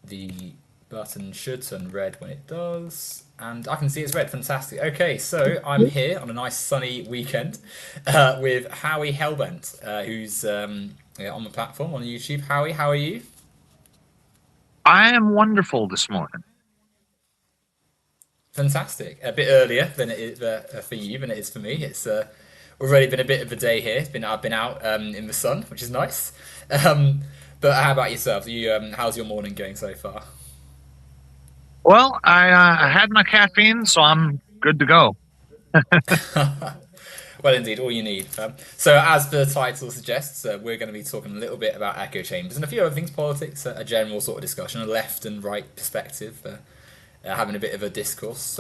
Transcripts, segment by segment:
The button should turn red when it does. And I can see it's red. Fantastic. Okay, so I'm here on a nice sunny weekend with Howie Hellbent, who's yeah, on the platform on YouTube. Howie, how are you? I am wonderful this morning. Fantastic. A bit earlier than it is for you than it is for me. It's already been a bit of a day here. I've been out in the sun, which is nice. Um, but how about yourself? How's your morning going so far? Well, I had my caffeine, so I'm good to go. Well, indeed, all you need. So, as the title suggests, we're going to be talking a little bit about echo chambers and a few other things, politics, a general sort of discussion, a left and right perspective, having a bit of a discourse.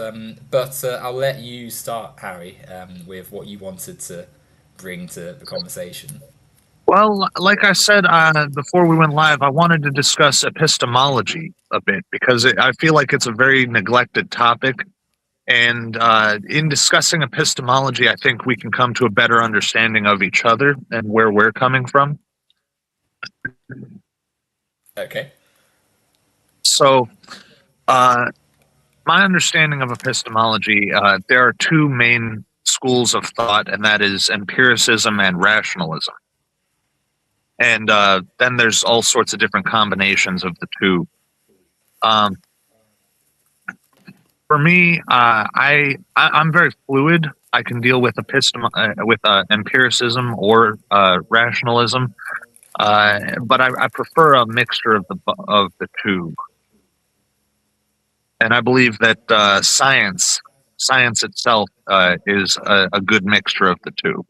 But I'll let you start, Harry, with what you wanted to bring to the conversation. Well, like I said before we went live, I wanted to discuss epistemology a bit because I feel like it's a very neglected topic. And in discussing epistemology, I think we can come to a better understanding of each other and where we're coming from. Okay. So, uh, my understanding of epistemology, there are two main schools of thought, and that is empiricism and rationalism. And then there's all sorts of different combinations of the two. Um, for me, I'm very fluid. I can deal with empiricism or rationalism, but I prefer a mixture of the two. And I believe that science itself is a good mixture of the two.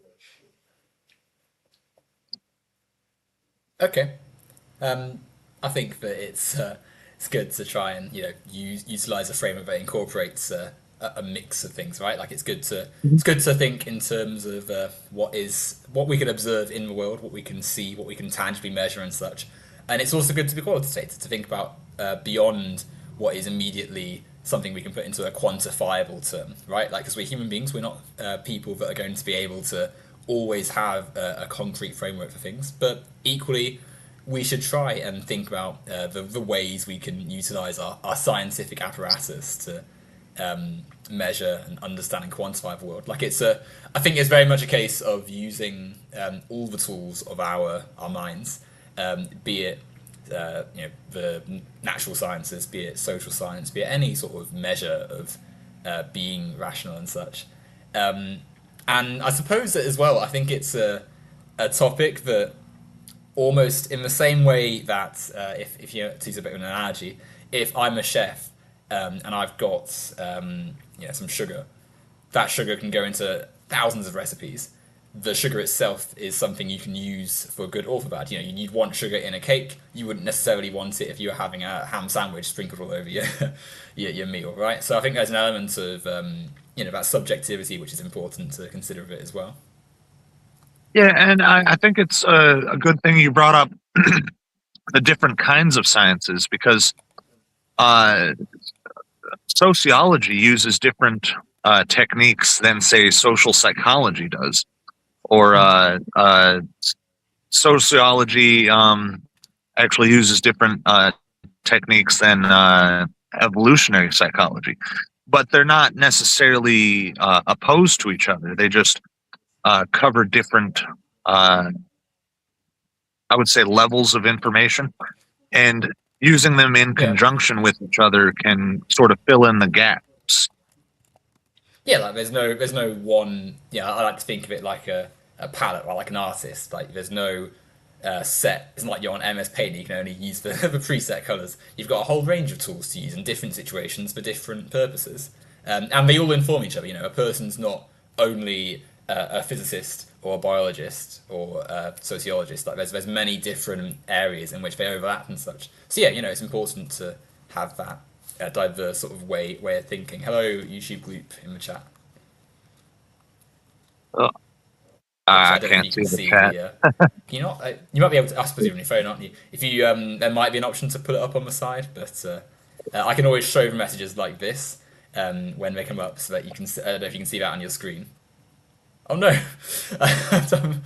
Okay. Um, I think that it's good to try and utilize a framework that incorporates a mix of things, right? Like it's good to think in terms of what we can observe in the world, what we can see, what we can tangibly measure, and such. And it's also good to be qualitative, to think about beyond what is immediately something we can put into a quantifiable term, right? Like, because we're human beings, we're not people that are going to be able to always have a concrete framework for things, but equally we should try and think about the ways we can utilize our scientific apparatus to measure and understand and quantify the world. I think it's very much a case of using all the tools of our minds, be it the natural sciences, be it social science, be it any sort of measure of being rational and such. Um, and I suppose that as well, I think it's a topic that almost in the same way that if you to use a bit of an analogy, if I'm a chef and I've got some sugar, that sugar can go into thousands of recipes. The sugar itself is something you can use for good or for bad. You'd want sugar in a cake. You wouldn't necessarily want it if you were having a ham sandwich sprinkled all over your your meal, right? So I think there's an element of that subjectivity which is important to consider of it as well. Yeah, and I think it's a good thing you brought up the different kinds of sciences because uh, sociology uses different techniques than, say, social psychology does, or sociology actually uses different techniques than evolutionary psychology. But they're not necessarily opposed to each other. They just cover different, uh, I would say, levels of information, and using them in Yeah. conjunction with each other can sort of fill in the gaps. Yeah, like there's no one. Yeah, I like to think of it like a palette, or like an artist. Like there's no set. It's not like you're on MS Paint. You can only use the the preset colors. You've got a whole range of tools to use in different situations for different purposes, and they all inform each other. A person's not only a physicist or a biologist or a sociologist. Like there's many different areas in which they overlap and such. So yeah, it's important to have that diverse sort of way of thinking. Hello, YouTube group in the chat. Uh, So I I don't know if can't you see can the see chat. the. Can you not? You might be able to. I suppose you're on your phone, aren't you? If you there might be an option to put it up on the side, but I can always show the messages like this when they come up, so that you can. I don't know if you can see that on your screen. Oh no, I'm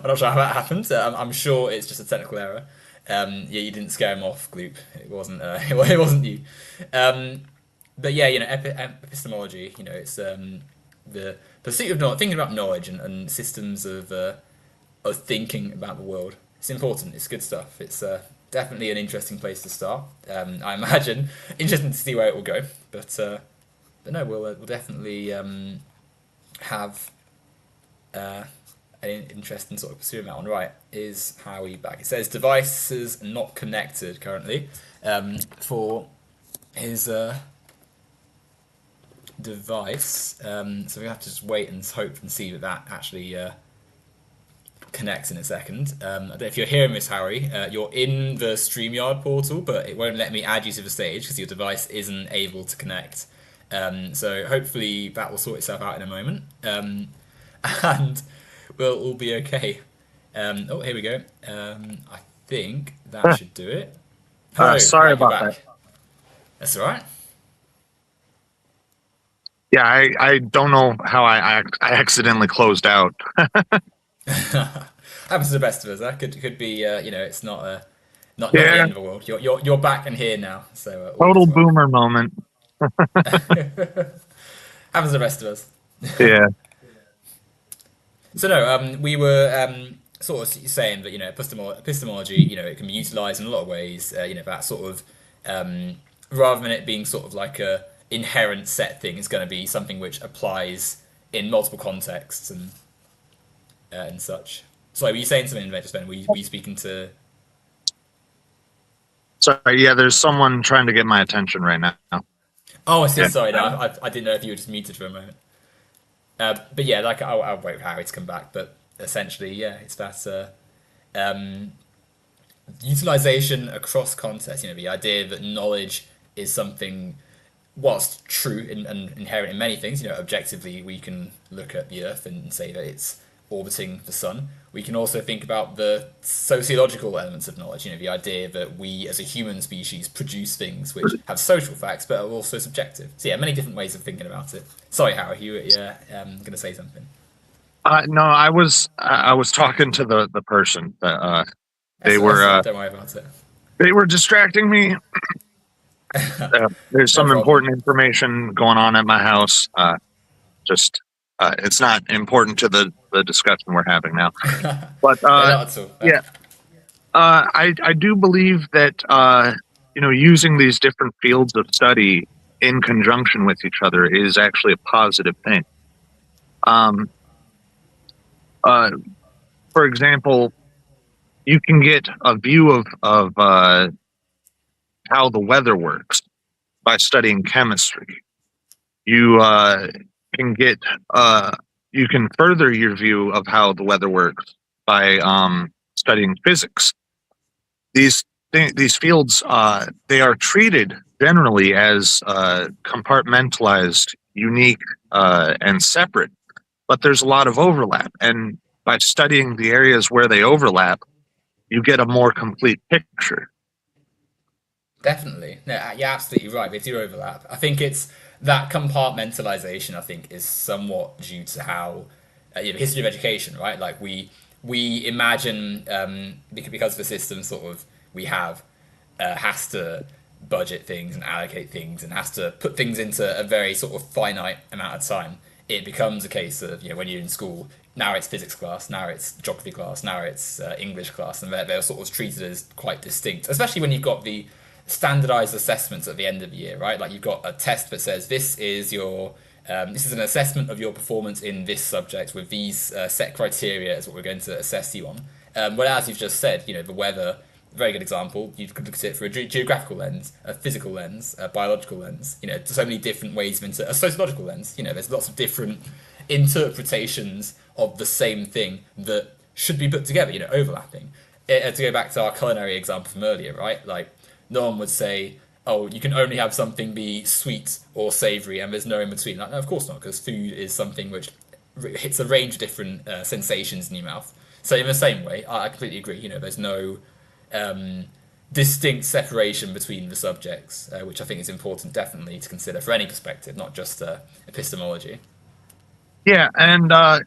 not sure how that happened. I'm sure it's just a technical error. Yeah, you didn't scare him off, Gloop. It wasn't. It wasn't you. Um, but yeah, epistemology. It's the pursuit of knowledge, thinking about knowledge and systems of thinking about the world. It's important. It's good stuff. It's definitely an interesting place to start. I imagine interesting to see where it will go. But no, we'll definitely have an interest in sort of pursuing that one. Right, is Howie back? It says devices not connected currently for his device. So we have to just wait and hope and see that actually connects in a second. I don't know if you're hearing this, Harry. You're in the StreamYard portal, but it won't let me add you to the stage because your device isn't able to connect. So hopefully that will sort itself out in a moment. And we'll all be okay. Oh, here we go. I think that should do it. Hello, Sorry right, you're about back. that. That's all right. Yeah, I don't know how I accidentally closed out. Happens to the best of us. That could be. It's not the Yeah, end of the world. You're back and here now. So all total is well. boomer moment. Happens to the rest of us. Yeah. So no, we were sort of saying that epistemology, it can be utilized in a lot of ways. That sort of rather than it being sort of like a inherent set thing, it's going to be something which applies in multiple contexts and such. Sorry, were you saying something, just Ben? Were you speaking to? Sorry, yeah, there's someone trying to get my attention right now. Oh, I see. Yeah. Sorry, no, I didn't know if you were just muted for a moment. But yeah, like I'll wait for Harry to come back. But essentially, yeah, it's that utilization across context. The idea that knowledge is something, whilst true and inherent in many things. Objectively, we can look at the Earth and say that it's orbiting the sun. We can also think about the sociological elements of knowledge. The idea that we as a human species produce things which have social facts but are also subjective. So yeah, many different ways of thinking about it. Sorry, Howard, you were going to say something. No, I was talking to the person that they That's were all right, don't worry about it. they were distracting me. There's No some problem. important information going on at my house. Just it's not important to the discussion we're having now. But Yeah, not at all. yeah, I do believe that using these different fields of study in conjunction with each other is actually a positive thing. For example, you can get a view of how the weather works by studying chemistry. You can get you can further your view of how the weather works by studying physics. These fields they are treated generally as compartmentalized, unique, and separate, but there's a lot of overlap. And by studying the areas where they overlap, you get a more complete picture. Definitely. No, you're absolutely right. They do overlap. I think it's that compartmentalization, I think, is somewhat due to how history of education, right? Like we imagine because the system sort of we have has to budget things and allocate things and has to put things into a very sort of finite amount of time. It becomes a case of when you're in school, now it's physics class, now it's geography class, now it's English class, and they're sort of treated as quite distinct, especially when you've got the standardized assessments at the end of the year, right? Like you've got a test that says this is an assessment of your performance in this subject with these set criteria is what we're going to assess you on. Whereas you've just said, the weather, very good example. You could look at it through a geographical lens, a physical lens, a biological lens. There's so many different ways into a sociological lens. There's lots of different interpretations of the same thing that should be put together. Overlapping. To go back to our culinary example from earlier, right? Like no one would say, oh, you can only have something be sweet or savoury and there's no in between. Like, no, of course not, because food is something which hits a range of different sensations in your mouth. So in the same way, I completely agree. There's no distinct separation between the subjects, which I think is important definitely to consider for any perspective, not just epistemology. Yeah, and the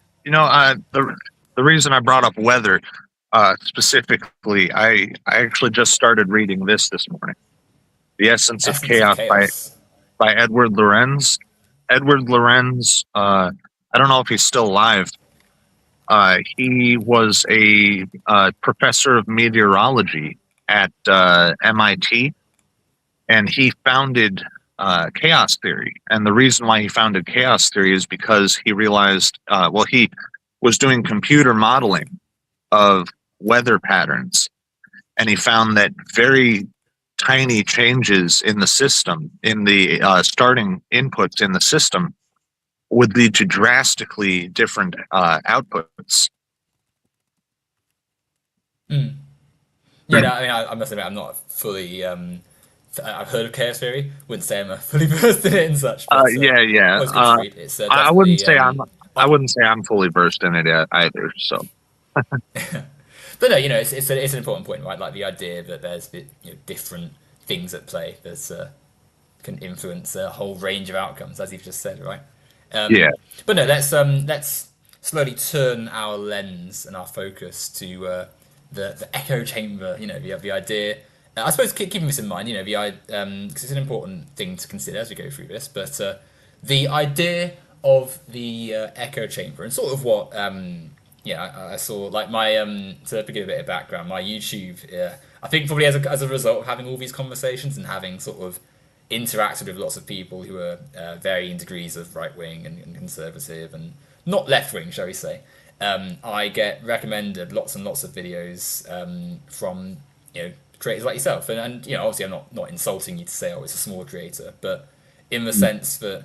reason I brought up weather, Specifically, I actually just started reading this morning. The Essence of Essence of Chaos Chaos. by Edward Lorenz. Edward Lorenz, I don't know if he's still alive. He was a professor of meteorology at MIT, and he founded chaos theory. And the reason why he founded chaos theory is because he realized, well, he was doing computer modeling of weather patterns, and he found that very tiny changes in the system, in the starting inputs in the system, would lead to drastically different outputs. Mm. Yeah, no, I mean, I must admit, I'm not fully. I've heard of chaos theory. Wouldn't say I'm a fully versed in it and such, but Yeah, yeah. always good to read. It's I wouldn't definitely. say I I, wouldn't say I'm fully versed in it either. So but no, it's an important point, right? Like the idea that there's different things at play that can influence a whole range of outcomes, as you've just said, right? yeah. But no, let's slowly turn our lens and our focus to the echo chamber. The idea. I suppose keeping this in mind, because it's an important thing to consider as we go through this. But the idea of the echo chamber and sort of what I saw like my to give a bit of background, my YouTube. I think probably as a result of having all these conversations and having sort of interacted with lots of people who are varying degrees of right wing and conservative and not left wing, shall we say. I get recommended lots and lots of videos from creators like yourself, and obviously I'm not insulting you to say it's a small creator, but in the sense that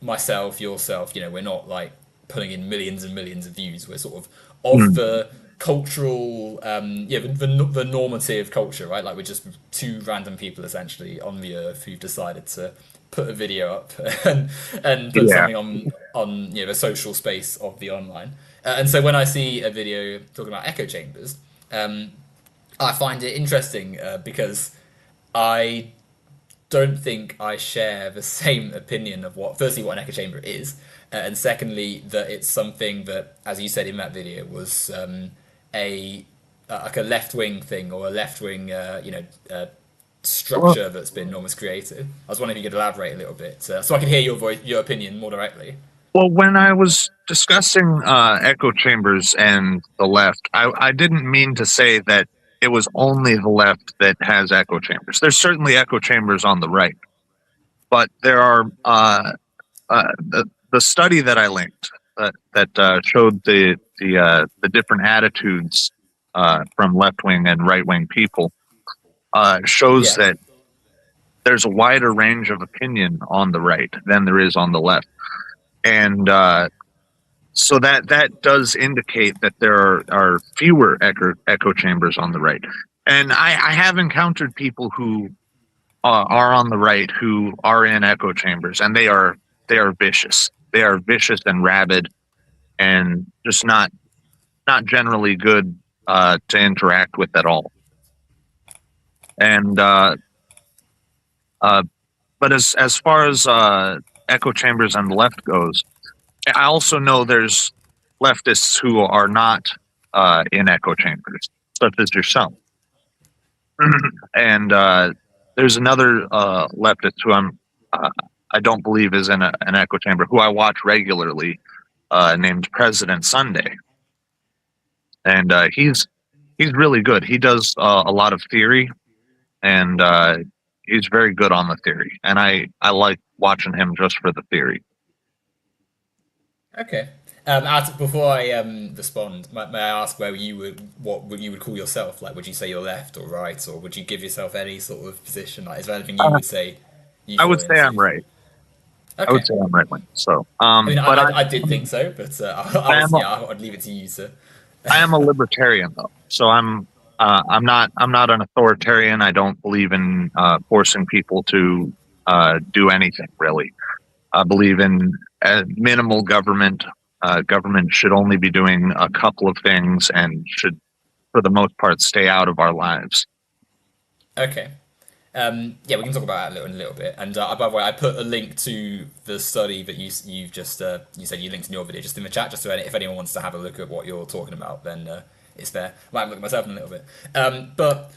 myself, yourself, we're not like putting in millions and millions of views. We're sort of Mm. the cultural, the normative culture, right? Like we're just two random people essentially on the earth who've decided to put a video up and put Yeah. something on the social space of the online. And so when I see a video talking about echo chambers, I find it interesting because I don't think I share the same opinion of firstly, what an echo chamber is, and secondly, that it's something that, as you said in that video, was a like a left wing thing or a left wing, Well, structure that's been almost created. I was wondering if you could elaborate a little bit, so I can hear your voice, your opinion more directly. well, when I was discussing echo chambers and the left, I didn't mean to say that it was only the left that has echo chambers. There's certainly echo chambers on the right, but there are the study that I linked that showed the different attitudes from left wing and right wing people shows Yeah. that there's a wider range of opinion on the right than there is on the left, and so that does indicate that there are fewer echo chambers on the right. And I have encountered people who are on the right who are in echo chambers, and they are vicious. They are vicious and rabid, and just not generally good to interact with at all. And uh, but as far as echo chambers on the left goes, I also know there's leftists who are not in echo chambers, such as yourself. And there's another leftist who uh, I don't believe is in an echo chamber, who I watch regularly, named President Sunday, and he's really good. He does a lot of theory, and he's very good on the theory, and I like watching him just for the theory. Okay. Before I respond, may I ask what you would call yourself? Like, would you say you're left or right, or would you give yourself any sort of position? Like, is there anything you Uh, would say you I fall would say I'm into? right. I would Okay. say I'm right wing. So, I mean, but I did think so, but I am I'd leave it to you to. I am a libertarian though, so I'm not an authoritarian. I don't believe in forcing people to do anything really. I believe in minimal government. Government should only be doing a couple of things and should, for the most part, stay out of our lives. Okay. Yeah, we can talk about that in a little bit. And by the way, I put a link to the study that you've just you said you linked in your video just in the chat, just so if anyone wants to have a look at what you're talking about, then it's fair. I might look at myself in a little bit. But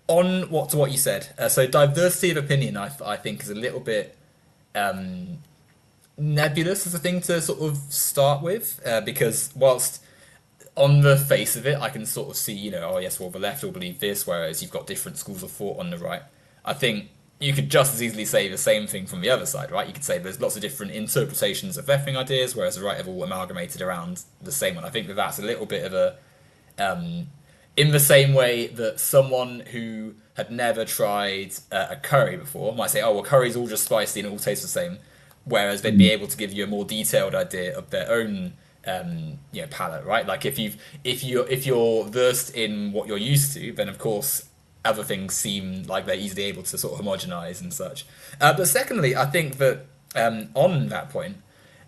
on what you said, so diversity of opinion, I think is a little bit nebulous as a thing to sort of start with, because whilst on the face of it, I can sort of see, oh yes, well the left will believe this, whereas you've got different schools of thought on the right. I think you could just as easily say the same thing from the other side, right? You could say there's lots of different interpretations of left-wing ideas, whereas the right have all amalgamated around the same one. I think that that's a little bit of a, in the same way that someone who had never tried a curry before might say, oh well, curry's all just spicy and it all tastes the same, whereas they'd be able to give you a more detailed idea of their own palette, right? Like if you're versed in what you're used to, then of course other things seem like they're easily able to sort of homogenize and such. But secondly, I think that on that point,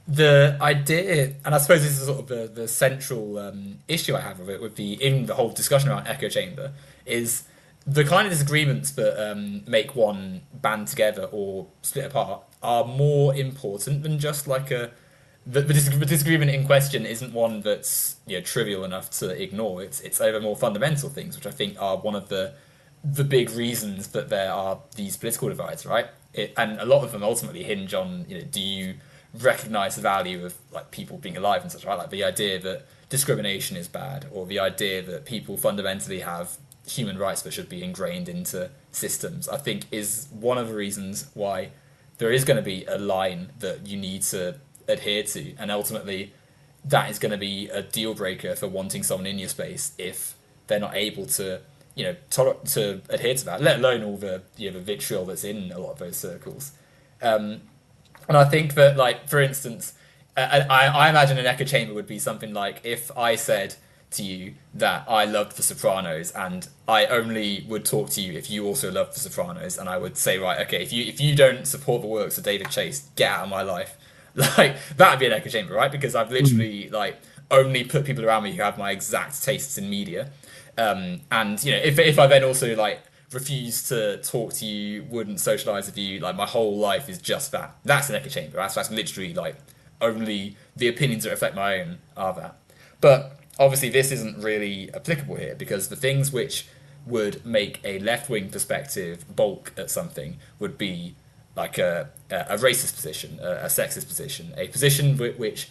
the idea, and I suppose this is sort of the central issue I have with it, with in the whole discussion around echo chamber, is the kind of disagreements that make one band together or split apart are more important than just like the disagreement in question isn't one that's trivial enough to ignore. It's over more fundamental things, which I think are one of the big reasons that there are these political divides, right? And a lot of them ultimately hinge on do you recognize the value of like people being alive and such, right? Like the idea that discrimination is bad, or the idea that people fundamentally have human rights that should be ingrained into systems, I think is one of the reasons why there is going to be a line that you need to adhere to, and ultimately that is going to be a deal breaker for wanting someone in your space if they're not able to to adhere to that, let alone all the the vitriol that's in a lot of those circles. And I think that, like, for instance, I imagine an echo chamber would be something like if I said to you that I loved The Sopranos, and I only would talk to you if you also loved The Sopranos, and I would say, right, okay, if you don't support the works of David Chase, get out of my life. Like that would be an echo chamber, right? Because I've literally like only put people around me who have my exact tastes in media. And if I then also like refuse to talk to you, wouldn't socialize with you, like my whole life is just that. That's an echo chamber. That's literally like only the opinions that reflect my own are that. But obviously, this isn't really applicable here because the things which would make a left-wing perspective balk at something would be like a racist position, a sexist position, a position which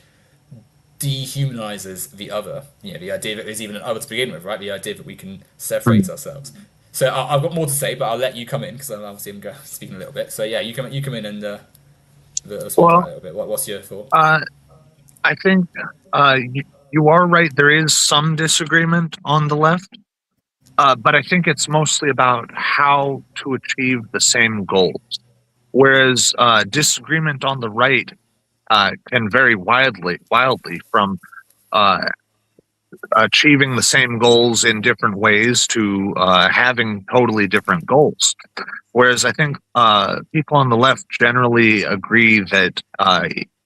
dehumanizes the other. The idea that there's even an other to begin with, right? The idea that we can separate ourselves. So I've got more to say, but I'll let you come in because obviously I'm speaking a little bit. So yeah, you come in and respond to that a Well, little bit. What's your thought? I think you are right. There is some disagreement on the left, but I think it's mostly about how to achieve the same goals. Whereas disagreement on the right can vary wildly from uh, achieving the same goals in different ways to having totally different goals. Whereas I think people on the left generally agree that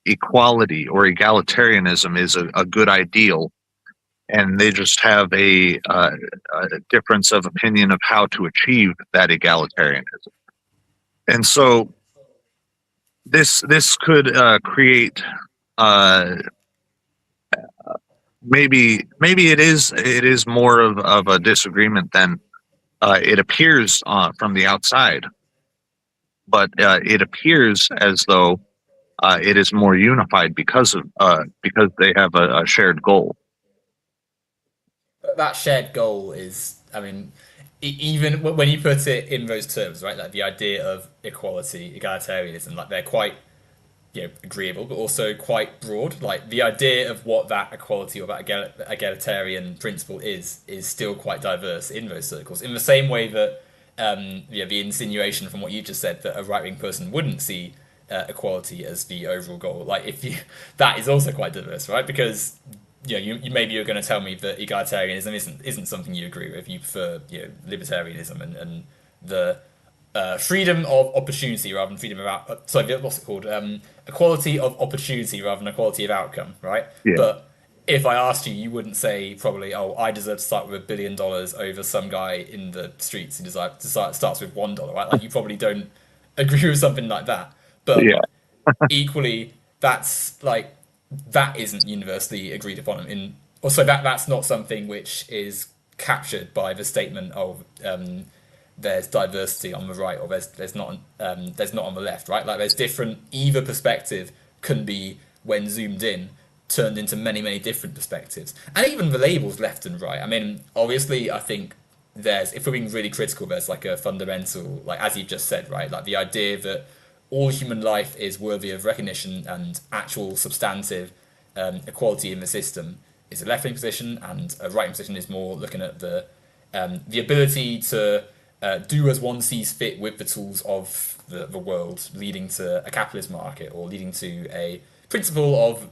equality or egalitarianism is a good ideal, and they just have a difference of opinion of how to achieve that egalitarianism. And so this could create uh, maybe it is more of a disagreement than it appears from the outside, but it appears as though it is more unified because they have a shared goal. That shared goal is, I mean, even when you put it in those terms, right? Like the idea of equality, egalitarianism, like they're quite agreeable, but also quite broad. Like the idea of what that equality or that egalitarian principle is still quite diverse in those circles. In the same way that the insinuation from what you just said that a right wing person wouldn't see equality as the overall goal. Like if you that is also quite diverse, right? Because you maybe you're going to tell me that egalitarianism isn't something you agree with. You prefer libertarianism and the freedom of opportunity rather than freedom of sorry, what's it called? Equality of opportunity rather than equality of outcome, right? Yeah, But if I asked you, you wouldn't say probably, oh, I deserve to start with $1 billion over some guy in the streets who starts with $1, right? Like you probably don't agree with something like that. But yeah, equally, that's like that isn't universally agreed upon in also that's not something which is captured by the statement of there's diversity on the right, or there's not on the left, right? Like there's different, either perspective can be, when zoomed in, turned into many different perspectives, and even the labels left and right. I mean, obviously, I think there's, if we're being really critical, there's like a fundamental, like as you've just said, right, like the idea that all human life is worthy of recognition and actual substantive equality in the system is a left-wing position, and a right-wing position is more looking at the ability to do as one sees fit with the tools of the world, leading to a capitalist market or leading to a principle of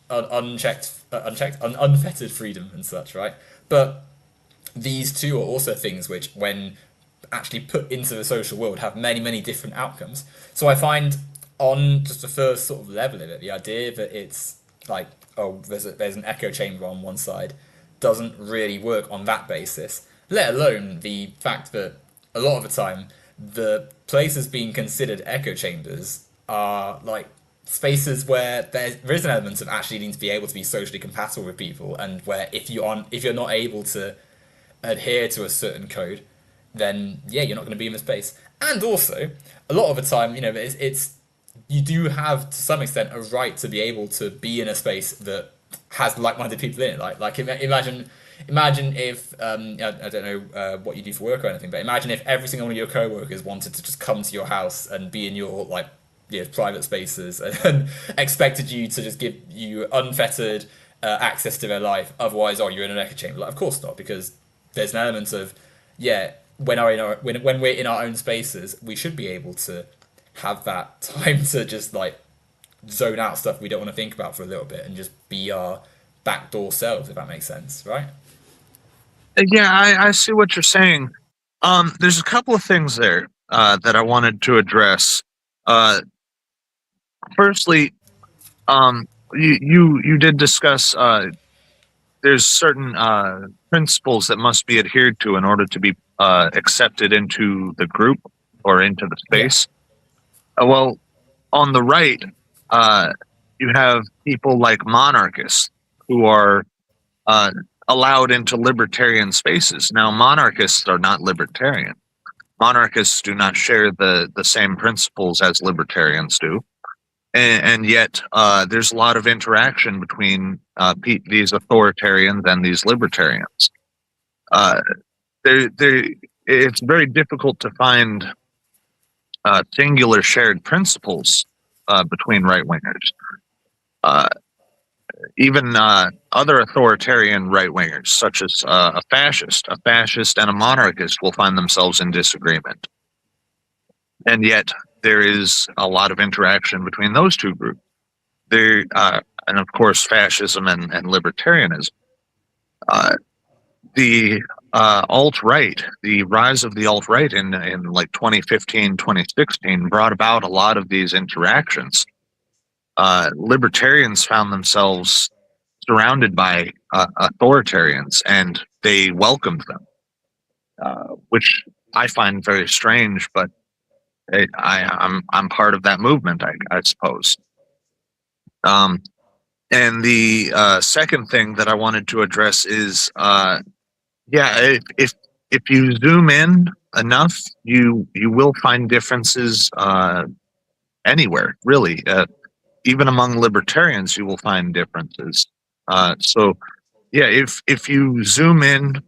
unfettered freedom and such, right? But these two are also things which, when actually put into the social world, have many different outcomes. So I find, on just the first sort of level of it, the idea that it's like, oh, there's an echo chamber on one side doesn't really work on that basis, let alone the fact that a lot of the time the places being considered echo chambers are like spaces where there is an element of actually needing to be able to be socially compatible with people, and where if you're not able to adhere to a certain code, then yeah, you're not going to be in the space. And also, a lot of the time, it's you do have to some extent a right to be able to be in a space that has like-minded people in it. Like imagine if I don't know what you do for work or anything, but imagine if every single one of your co-workers wanted to just come to your house and be in your private spaces and expected you to just give you unfettered access to their life. Otherwise, oh, you're in an echo chamber. Like, of course not, because there's an element of when we're in our own spaces, we should be able to have that time to just like zone out stuff we don't want to think about for a little bit and just be our backdoor selves, if that makes sense, right? Yeah, I see what you're saying. There's a couple of things there that I wanted to address. Firstly, you did discuss there's certain principles that must be adhered to in order to be accepted into the group or into the Yeah. space. Well, on the right, you have people like monarchists who are allowed into libertarian spaces. Now, monarchists are not libertarian. Monarchists do not share the same principles as libertarians do. And yet, there's a lot of interaction between these authoritarians and these libertarians. It's very difficult to find singular shared principles between right wingers. Even other authoritarian right wingers, such as a fascist and a monarchist, will find themselves in disagreement. And yet, there is a lot of interaction between those two groups. And of course, fascism and libertarianism. The alt-right, the rise of the alt-right in like 2015, 2016 brought about a lot of these interactions. Libertarians found themselves surrounded by authoritarians, and they welcomed them, which I find very strange, but I'm part of that movement, I suppose. And the second thing that I wanted to address is, if you zoom in enough, you will find differences anywhere, really. Even among libertarians, you will find differences. If you zoom in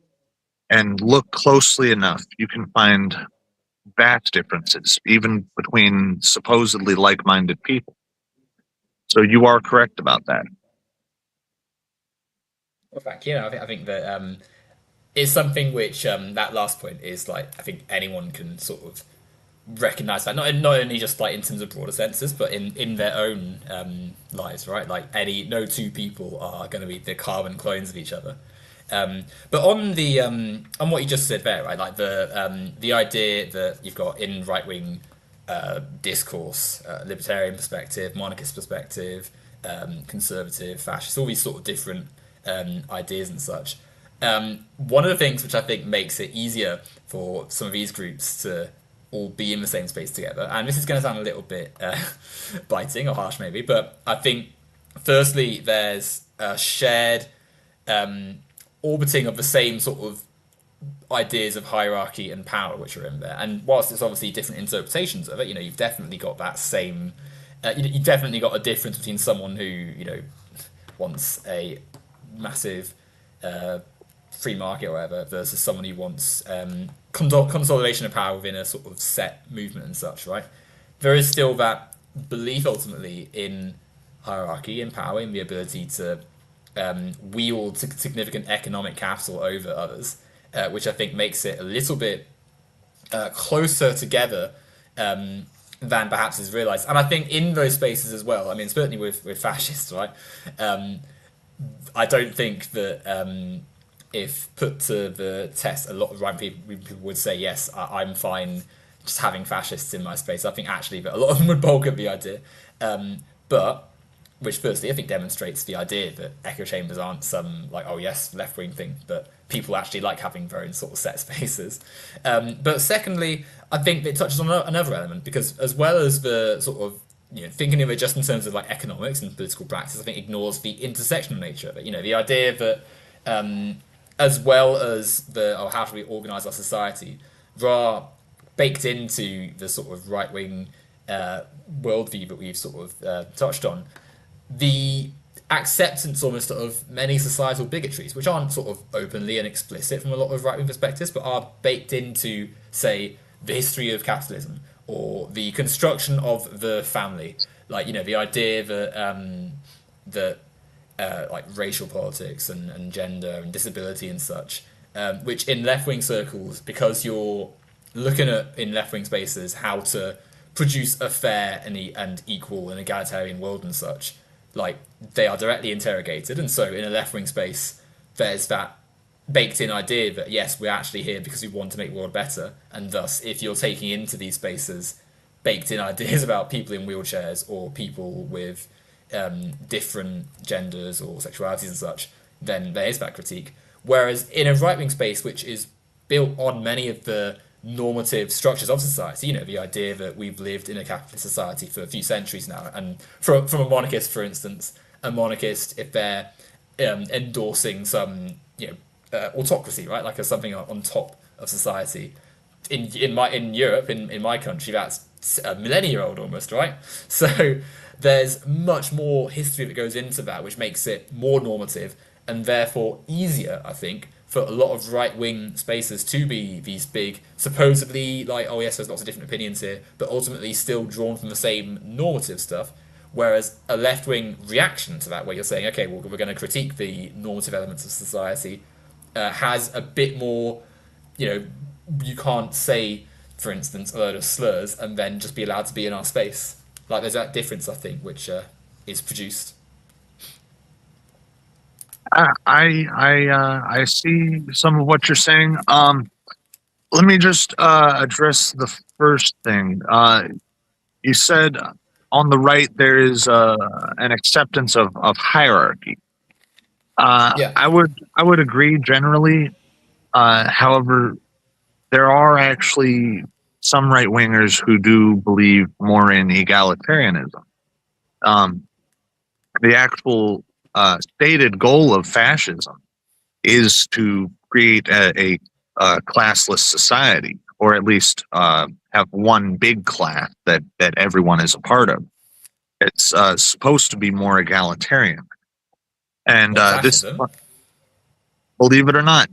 and look closely enough, you can find vast differences, even between supposedly like-minded people. So you are correct about that. Well, thank you. I think that it's something which that last point is like, I think anyone can sort of recognize that, not only just like in terms of broader senses, but in their own lives, right? Like no two people are going to be the carbon clones of each other. But on the on what you just said there, right? Like the idea that you've got in right wing discourse, libertarian perspective, monarchist perspective, conservative, fascist, all these sort of different ideas and such. One of the things which I think makes it easier for some of these groups to all be in the same space together, and this is going to sound a little bit biting or harsh maybe, but I think firstly there's a shared orbiting of the same sort of ideas of hierarchy and power which are in there. And whilst it's obviously different interpretations of it, you've definitely got that same. You've definitely got a difference between someone who wants a massive free market or whatever versus someone who wants consolidation of power within a sort of set movement and such. Right? There is still that belief ultimately in hierarchy and power, in the ability to wield significant economic capital over others, which I think makes it a little bit closer together than perhaps is realized. And I think in those spaces as well, I mean, certainly with fascists, right? I don't think that if put to the test, a lot of right people would say, yes, I'm fine just having fascists in my space. I think actually that a lot of them would balk at the idea. But which firstly I think demonstrates the idea that echo chambers aren't some like, oh yes, left wing thing, but people actually like having their own sort of set spaces. But secondly, I think it touches on another element, because as well as the sort of thinking of it just in terms of like economics and political practice, I think ignores the intersectional nature of it. The idea that as well as how should we organise our society, there are baked into the sort of right wing worldview that we've sort of touched on, the acceptance almost of many societal bigotries, which aren't sort of openly and explicit from a lot of right-wing perspectives, but are baked into, say, the history of capitalism or the construction of the family. Like, the idea that like racial politics and gender and disability and such, which in left-wing circles, because you're looking at, in left-wing spaces, how to produce a fair and equal and egalitarian world and such, like they are directly interrogated. And so in a left-wing space, there's that baked-in idea that yes, we're actually here because we want to make the world better, and thus if you're taking into these spaces baked-in ideas about people in wheelchairs or people with different genders or sexualities and such, then there is that critique. Whereas in a right-wing space, which is built on many of the normative structures of society, the idea that we've lived in a capitalist society for a few centuries now, and from a monarchist, for instance, a monarchist, if they're endorsing some autocracy, right, like as something on top of society, in Europe, in my country, that's a millennia old almost, right? So there's much more history that goes into that, which makes it more normative and therefore easier, I think, for a lot of right-wing spaces to be these big, supposedly like, oh yes, there's lots of different opinions here, but ultimately still drawn from the same normative stuff. Whereas a left-wing reaction to that, where you're saying, okay, well, we're going to critique the normative elements of society, has a bit more, you can't say, for instance, a load of slurs and then just be allowed to be in our space. Like, there's that difference, I think, which is produced. I see some of what you're saying. Let me just address the first thing. You said on the right there is an acceptance of hierarchy. Yeah. I would agree generally. However, there are actually some right wingers who do believe more in egalitarianism. The actual stated goal of fascism is to create a classless society, or at least have one big class that everyone is a part of. It's supposed to be more egalitarian, and this, believe it or not,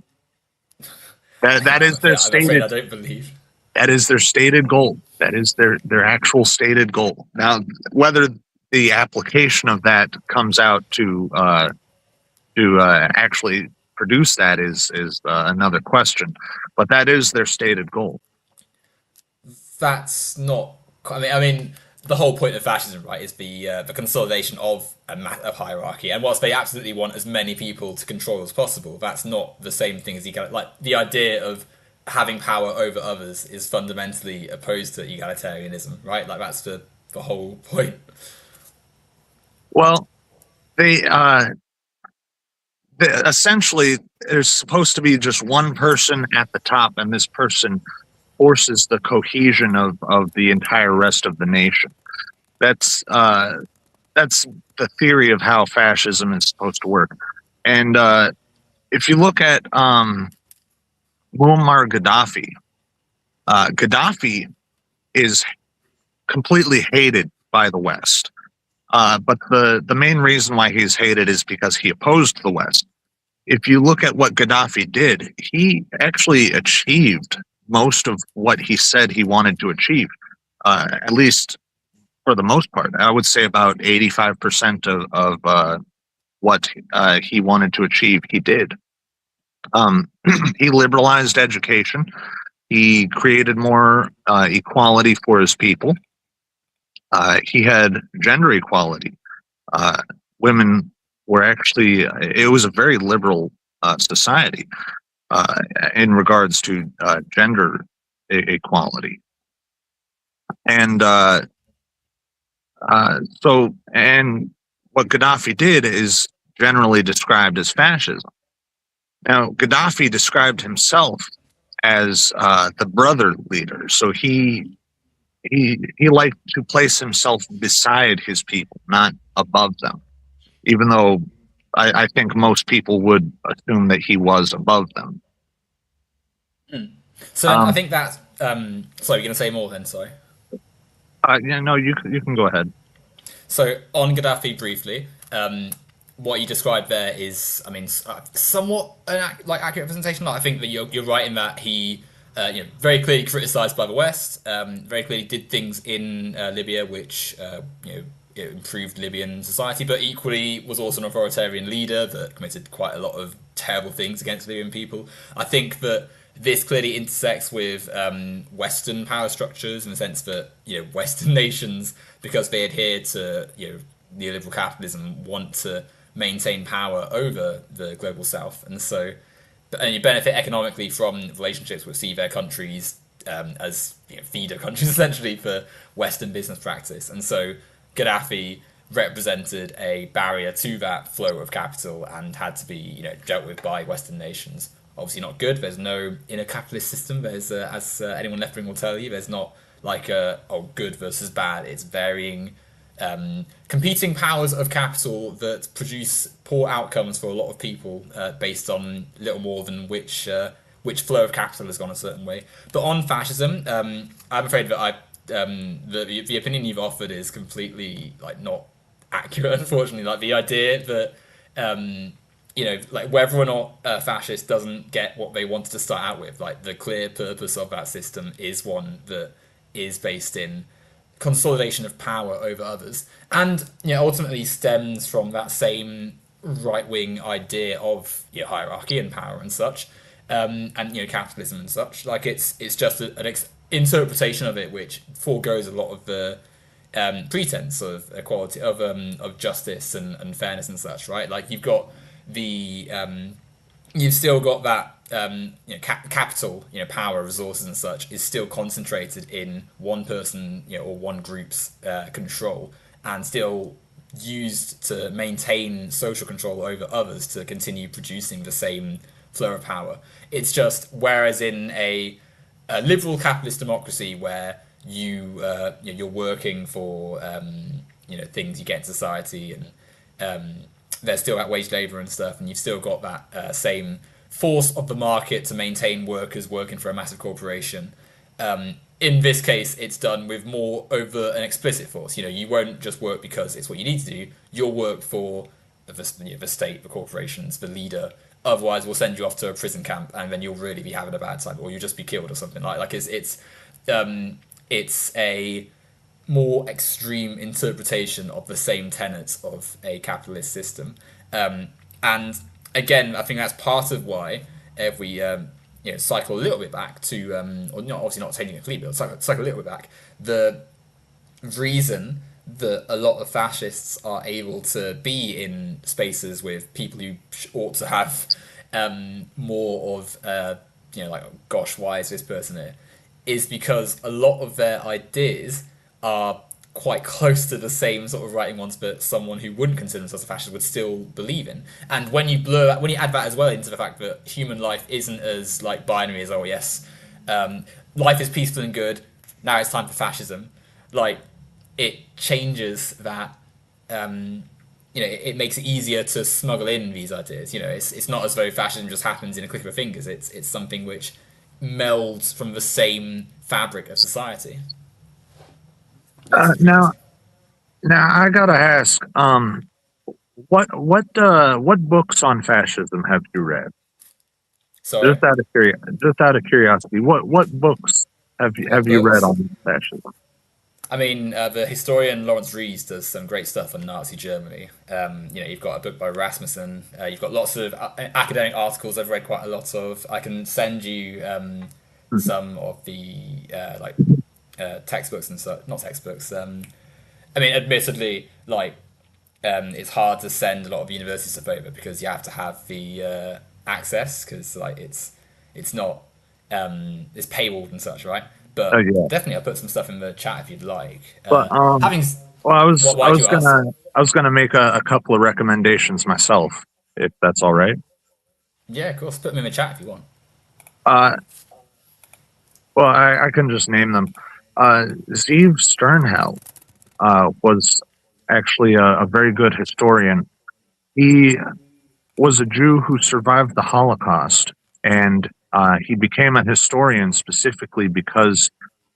that is their stated. I don't believe. That is their stated goal. That is their actual stated goal. Now, whether the application of that comes out to actually produce that is another question, but that is their stated goal. That's not. I mean, the whole point of fascism, right, is the consolidation of a hierarchy. And whilst they absolutely want as many people to control as possible, that's not the same thing as like the idea of having power over others is fundamentally opposed to egalitarianism, right? Like that's the whole point. Well, they essentially, there's supposed to be just one person at the top, and this person forces the cohesion of the entire rest of the nation. That's the theory of how fascism is supposed to work. And if you look at Muammar Gaddafi, Gaddafi is completely hated by the West. But the main reason why he's hated is because he opposed the West. If you look at what Gaddafi did, he actually achieved most of what he said he wanted to achieve, at least for the most part. I would say about 85% of what he wanted to achieve, he did. He liberalized education. He created more equality for his people. He had gender equality. Uh, Women were actually, it was a very liberal society uh, in regards to gender equality. And and what Gaddafi did is generally described as fascism. Now, Gaddafi described himself as the brother leader, so he liked to place himself beside his people, not above them. Even though I think most people would assume that he was above them. So then I Um, think that. Sorry, you're going to say more then. Sorry. yeah, no, you can go ahead. So on Gaddafi briefly, what you described there is, I mean, somewhat an like accurate representation. Like, I think that you're right in that he, very clearly criticised by the West. Very clearly did things in Libya which it improved Libyan society, but equally was also an authoritarian leader that committed quite a lot of terrible things against Libyan people. I think that this clearly intersects with Western power structures in the sense that Western nations, because they adhere to neoliberal capitalism, want to maintain power over the global South, and so and you benefit economically from relationships with see their countries as feeder countries essentially for Western business practice, and so Gaddafi represented a barrier to that flow of capital and had to be dealt with by Western nations. Obviously not good. There's no in a capitalist system. There's as anyone left wing will tell you, there's not like a good versus bad. It's varying competing powers of capital that produce poor outcomes for a lot of people based on little more than which flow of capital has gone a certain way. But on fascism, I'm afraid that the opinion you've offered is completely like not accurate. Unfortunately, like the idea that like whether or not a fascist doesn't get what they wanted to start out with, like the clear purpose of that system is one that is based in consolidation of power over others, and ultimately stems from that same right wing idea of hierarchy and power and such, and capitalism and such. Like it's just an interpretation of it which foregoes a lot of the pretense of equality of justice and fairness and such. Right, like you've still got that capital, power, resources, and such is still concentrated in one person, or one group's control, and still used to maintain social control over others to continue producing the same flow of power. It's just whereas in a liberal capitalist democracy where you're working for things you get in society and there's still that wage labour and stuff, and you've still got that same force of the market to maintain workers working for a massive corporation. In this case, it's done with more over an explicit force. You won't just work because it's what you need to do. You'll work for the state, the corporations, the leader. Otherwise, we'll send you off to a prison camp, and then you'll really be having a bad time, or you'll just be killed or something like. It's a more extreme interpretation of the same tenets of a capitalist system. And again, I think that's part of why if we cycle a little bit back to, or not obviously not taking a complete, but cycle a little bit back, the reason that a lot of fascists are able to be in spaces with people who ought to have more of, like, gosh, why is this person here? Is because a lot of their ideas are quite close to the same sort of writing ones that someone who wouldn't consider themselves a fascist would still believe in. And when you when you add that as well into the fact that human life isn't as like binary as yes, life is peaceful and good. Now it's time for fascism. Like it changes that it makes it easier to smuggle in these ideas. It's not as though fascism just happens in a click of a fingers. It's something which melds from the same fabric of society. Lots of Now, reasons. I gotta ask, what books on fascism have you read? Sorry. Just out of curiosity, what books What have you read books? on fascism? I mean, the historian Lawrence Rees does some great stuff on Nazi Germany. You've got a book by Rasmussen. You've got lots of academic articles I've read quite a lot of. I can send you some of the textbooks and such. Not textbooks. I mean, admittedly, it's hard to send a lot of university stuff over because you have to have the access because it's not it's paywalled and such, right? Oh But yeah, definitely, I'll put some stuff in the chat if you'd like. but Having well, what? Why do you ask? I was gonna make a couple of recommendations myself, if that's all right. Yeah, of course. Put them in the chat if you want. Uh, well, I can just name them. Zeev Sternhell was actually a very good historian. He was a Jew who survived the Holocaust, and he became a historian specifically because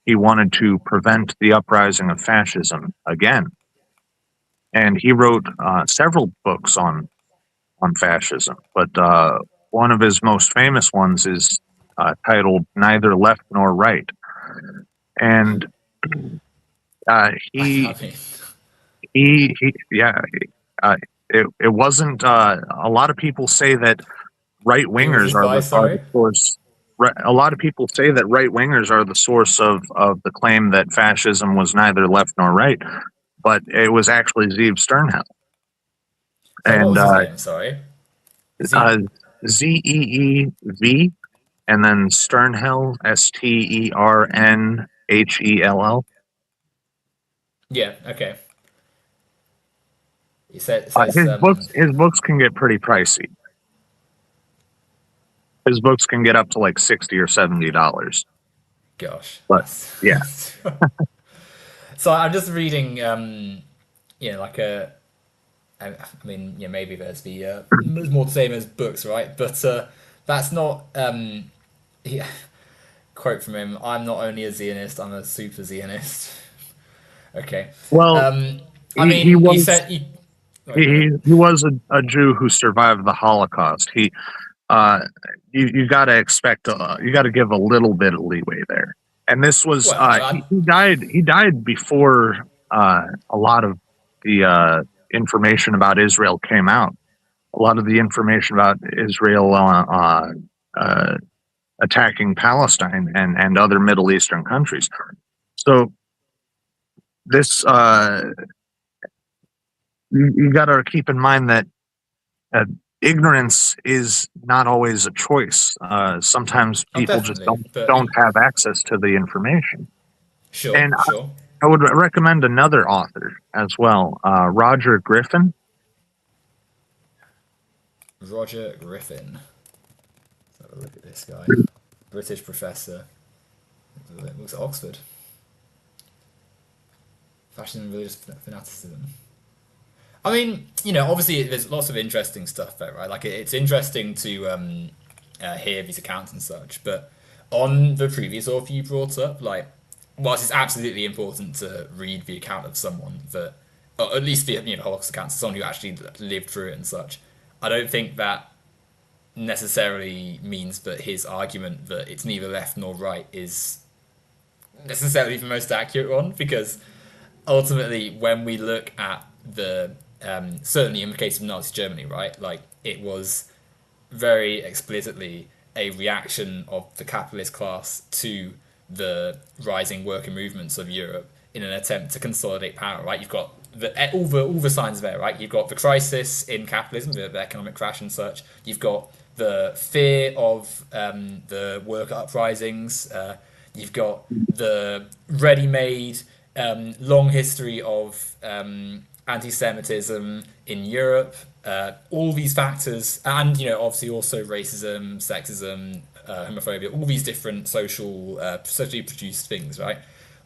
he wanted to prevent the uprising of fascism again. And he wrote several books on fascism, but one of his most famous ones is titled "Neither Left Nor Right," and uh, I he mean, yeah. It wasn't. A lot of people say that right who was wingers this by? are the Sorry. source. A lot of people say that right wingers are the source of the claim that fascism was neither left nor right, but it was actually Zeev Sternhell So what and was his name? Sorry. uh, Z. Zeev and then Sternhell Sternhell. Yeah. Okay. It says His books can get pretty pricey. His books can get up to like $60 or $70. gosh, But yeah, that's. So I'm just reading. Like a. I mean, maybe there's more to say in those books, right? But that's not. Yeah, quote from him: "I'm not only a Zionist, I'm a super Zionist." Okay. well, I he mean, he was said. Sorry, go ahead. he was a Jew who survived the Holocaust. Uh, you got to expect you got to give a little bit of leeway there. And this was Well, he died before a lot of the information about Israel came out. A lot of the information about Israel uh, attacking Palestine and other Middle Eastern countries. So this you got to keep in mind that uh, ignorance is not always a choice. Sometimes oh, people just definitely, but don't have access to the information. sure, And sure. I would recommend another author as well, Roger Griffin. Roger Griffin. Let's have a look at this guy. British professor. Looks at Oxford. Fascism and religious fanaticism. I mean, obviously there's lots of interesting stuff there, right? Like it's interesting to hear these accounts and such. But on the previous author you brought up, whilst it's absolutely important to read the account of someone that, or at least the Holocaust account, someone who actually lived through it and such, I don't think that necessarily means that his argument that it's neither left nor right is necessarily the most accurate one because ultimately when we look at the certainly in the case of Nazi Germany, right, like it was very explicitly a reaction of the capitalist class to the rising worker movements of Europe in an attempt to consolidate power, right? You've got all the signs there, right? You've got the crisis in capitalism, the economic crash and such. You've got the fear of the worker uprisings. You've got the ready-made long history of anti-Semitism in Europe. All these factors, and obviously also racism, sexism, homophobia, all these different socially produced things, right?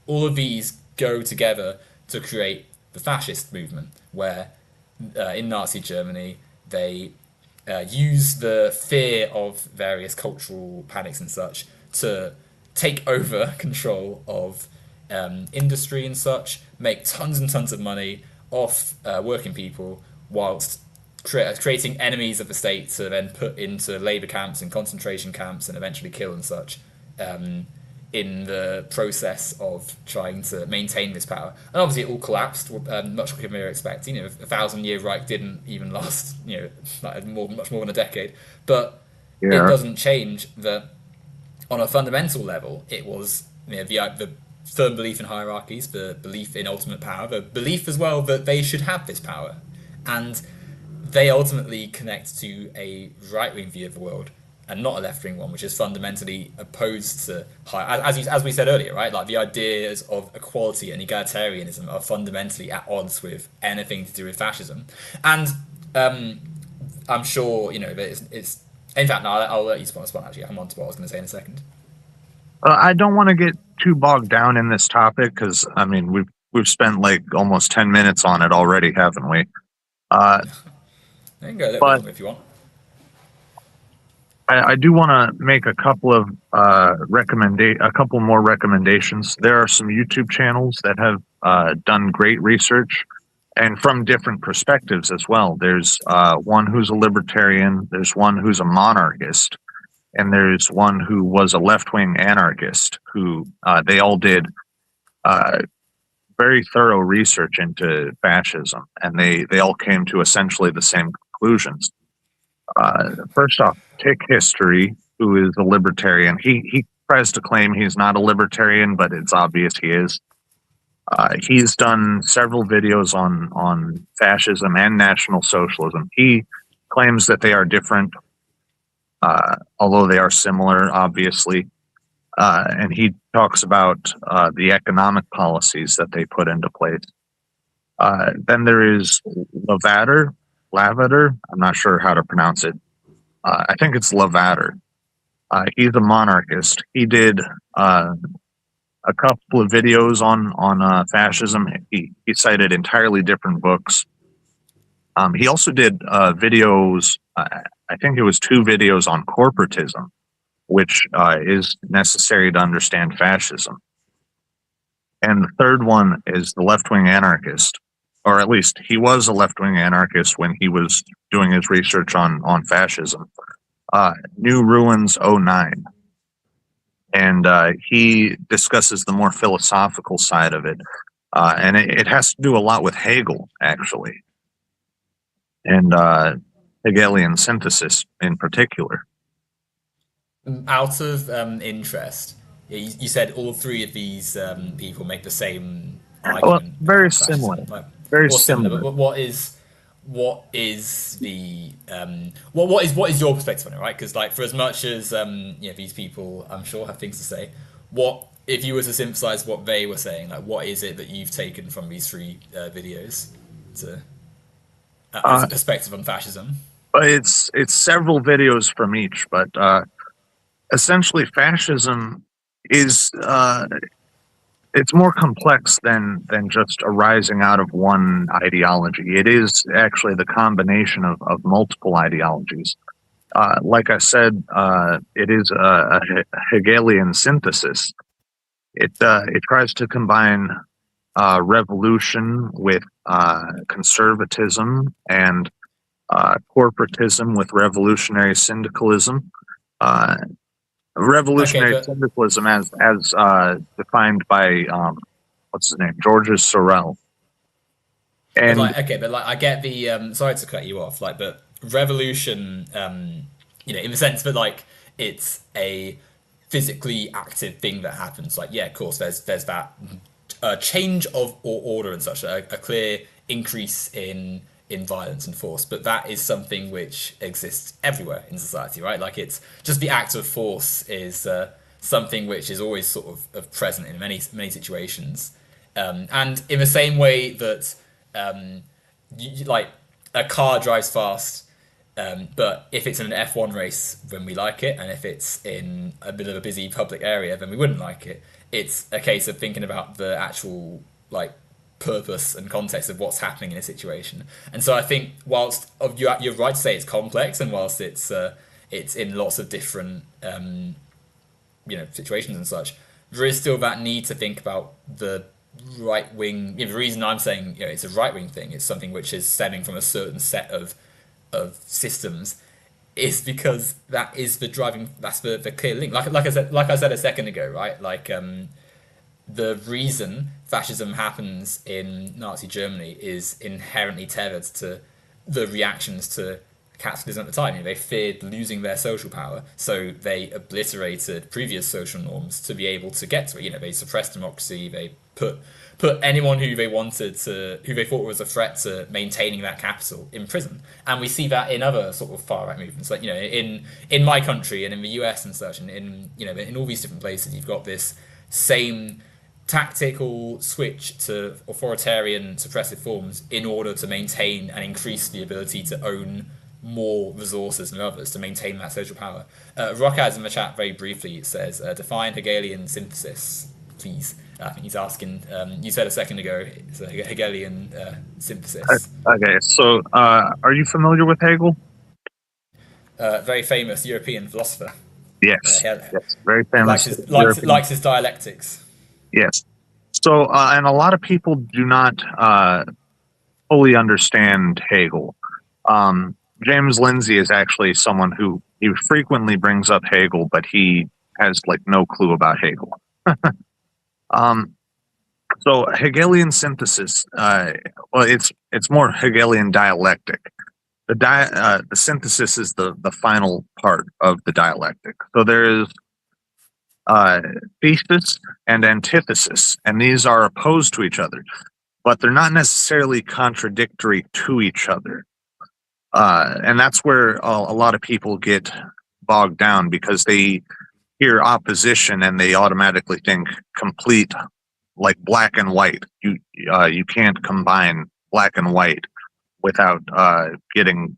All of these go together to create the fascist movement, where in Nazi Germany, they use the fear of various cultural panics and such to take over control of industry and such, make tons and tons of money off working people, whilst creating enemies of the state to then put into labor camps and concentration camps and eventually kill and such. In the process of trying to maintain this power. And obviously it all collapsed much quicker than we were expecting. You know, a 1,000-year Reich didn't even last, you know, like much more than a decade. But it Yeah. doesn't change that on a fundamental level, it was, you know, the firm belief in hierarchies, the belief in ultimate power, the belief as well that they should have this power. And they ultimately connect to a right-wing view of the world and not a left-wing one, which is fundamentally opposed to as we said earlier, right? Like the ideas of equality and egalitarianism are fundamentally at odds with anything to do with fascism. And I'm sure you know that it's in fact, no, I'll let you respond. Actually, I'm on to what I was going to say in a second. I don't want to get too bogged down in this topic because I mean we've spent like almost 10 minutes on it already, haven't we? Uh, You can go a little bit but longer if you want. I do want to make a couple of a couple more recommendations. There are some YouTube channels that have done great research and from different perspectives as well. There's one who's a libertarian, there's one who's a monarchist, and there's one who was a left-wing anarchist. Who they all did uh, very thorough research into fascism, and they all came to essentially the same conclusions. First off, Tick History, who is a libertarian, he tries to claim he's not a libertarian, but it's obvious he is. He's done several videos on fascism and National Socialism. He claims that they are different, although they are similar, obviously. And he talks about the economic policies that they put into place. Then there is Lavater. I'm not sure how to pronounce it. I think it's Lavater. He's a monarchist. He did a couple of videos on fascism. He cited entirely different books. He also did videos. I think it was 2 videos on corporatism, which is necessary to understand fascism. And the third one is the left-wing anarchist, or at least he was a left-wing anarchist when he was doing his research on fascism. New Ruins '09. And he discusses the more philosophical side of it. And it has to do a lot with Hegel, actually, and Hegelian synthesis in particular. Out of interest, you said all three of these people make the same Well, argument very about similar. fascism, like, Very or similar. similar. But what is the what is your perspective on it, right? Because like for as much as you know these people, I'm sure have things to say. What if you were to synthesize what they were saying? Like, what is it that you've taken from these 3 videos to as a perspective on fascism? It's several videos from each, but essentially fascism is it's more complex than just arising out of one ideology. It is actually the combination of multiple ideologies. Like I said, it is a Hegelian synthesis. It tries to combine revolution with conservatism and corporatism with revolutionary syndicalism. Okay, Revolutionary but syndicalism as defined by what's his name, Georges Sorel. And but like I get the sorry to cut you off, like but revolution, you know, in the sense that like it's a physically active thing that happens. Like yeah, of course, there's that change of order and such, a clear increase in violence and force, but that is something which exists everywhere in society, right? Like it's just the act of force is something which is always sort of present in many situations, and in the same way that like a car drives fast, but if it's in an F1 race, then we like it, and if it's in a bit of a busy public area, then we wouldn't like it. It's a case of thinking about the actual like purpose and context of what's happening in a situation. And so I think whilst you're right to say it's complex, and whilst it's in lots of different situations and such, there is still that need to think about the right wing. The reason I'm saying it's a right wing thing, it's something which is stemming from a certain set of systems, is because that is the driving. That's the clear link. Like I said a second ago, right? The reason fascism happens in Nazi Germany is inherently tethered to the reactions to capitalism at the time. They feared losing their social power, so they obliterated previous social norms to be able to get to it. They suppressed democracy. They put anyone who they wanted to, who they thought was a threat to maintaining that capital, in prison. And we see that in other sort of far right movements, like in my country and in the US and such, and in all these different places, you've got this same tactical switch to authoritarian suppressive forms in order to maintain and increase the ability to own more resources than others, to maintain that social power. Rockaz in the chat very briefly says, define Hegelian synthesis, please. I think he's asking, you said a second ago, it's a Hegelian synthesis. Okay, so are you familiar with Hegel? Very famous European philosopher. Yes, yes, very famous. Likes his dialectics. Yes. So, and a lot of people do not fully understand Hegel. James Lindsay is actually someone who he frequently brings up Hegel, but he has like no clue about Hegel. So Hegelian synthesis, well, it's more Hegelian dialectic. The synthesis is the final part of the dialectic. So there is thesis and antithesis, and these are opposed to each other, but they're not necessarily contradictory to each other. And that's where a lot of people get bogged down, because they hear opposition and they automatically think complete, like black and white. You can't combine black and white without getting.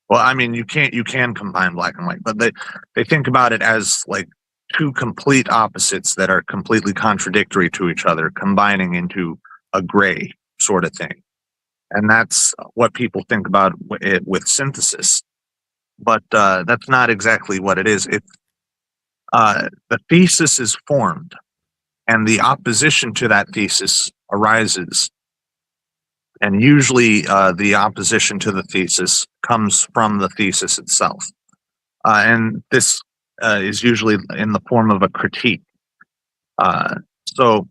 Well, I mean, you can combine black and white, but they think about it as like two complete opposites that are completely contradictory to each other, combining into a gray sort of thing. And that's what people think about it with synthesis. But that's not exactly what it is. The thesis is formed, and the opposition to that thesis arises. And usually the opposition to the thesis comes from the thesis itself. And this is usually in the form of a critique. So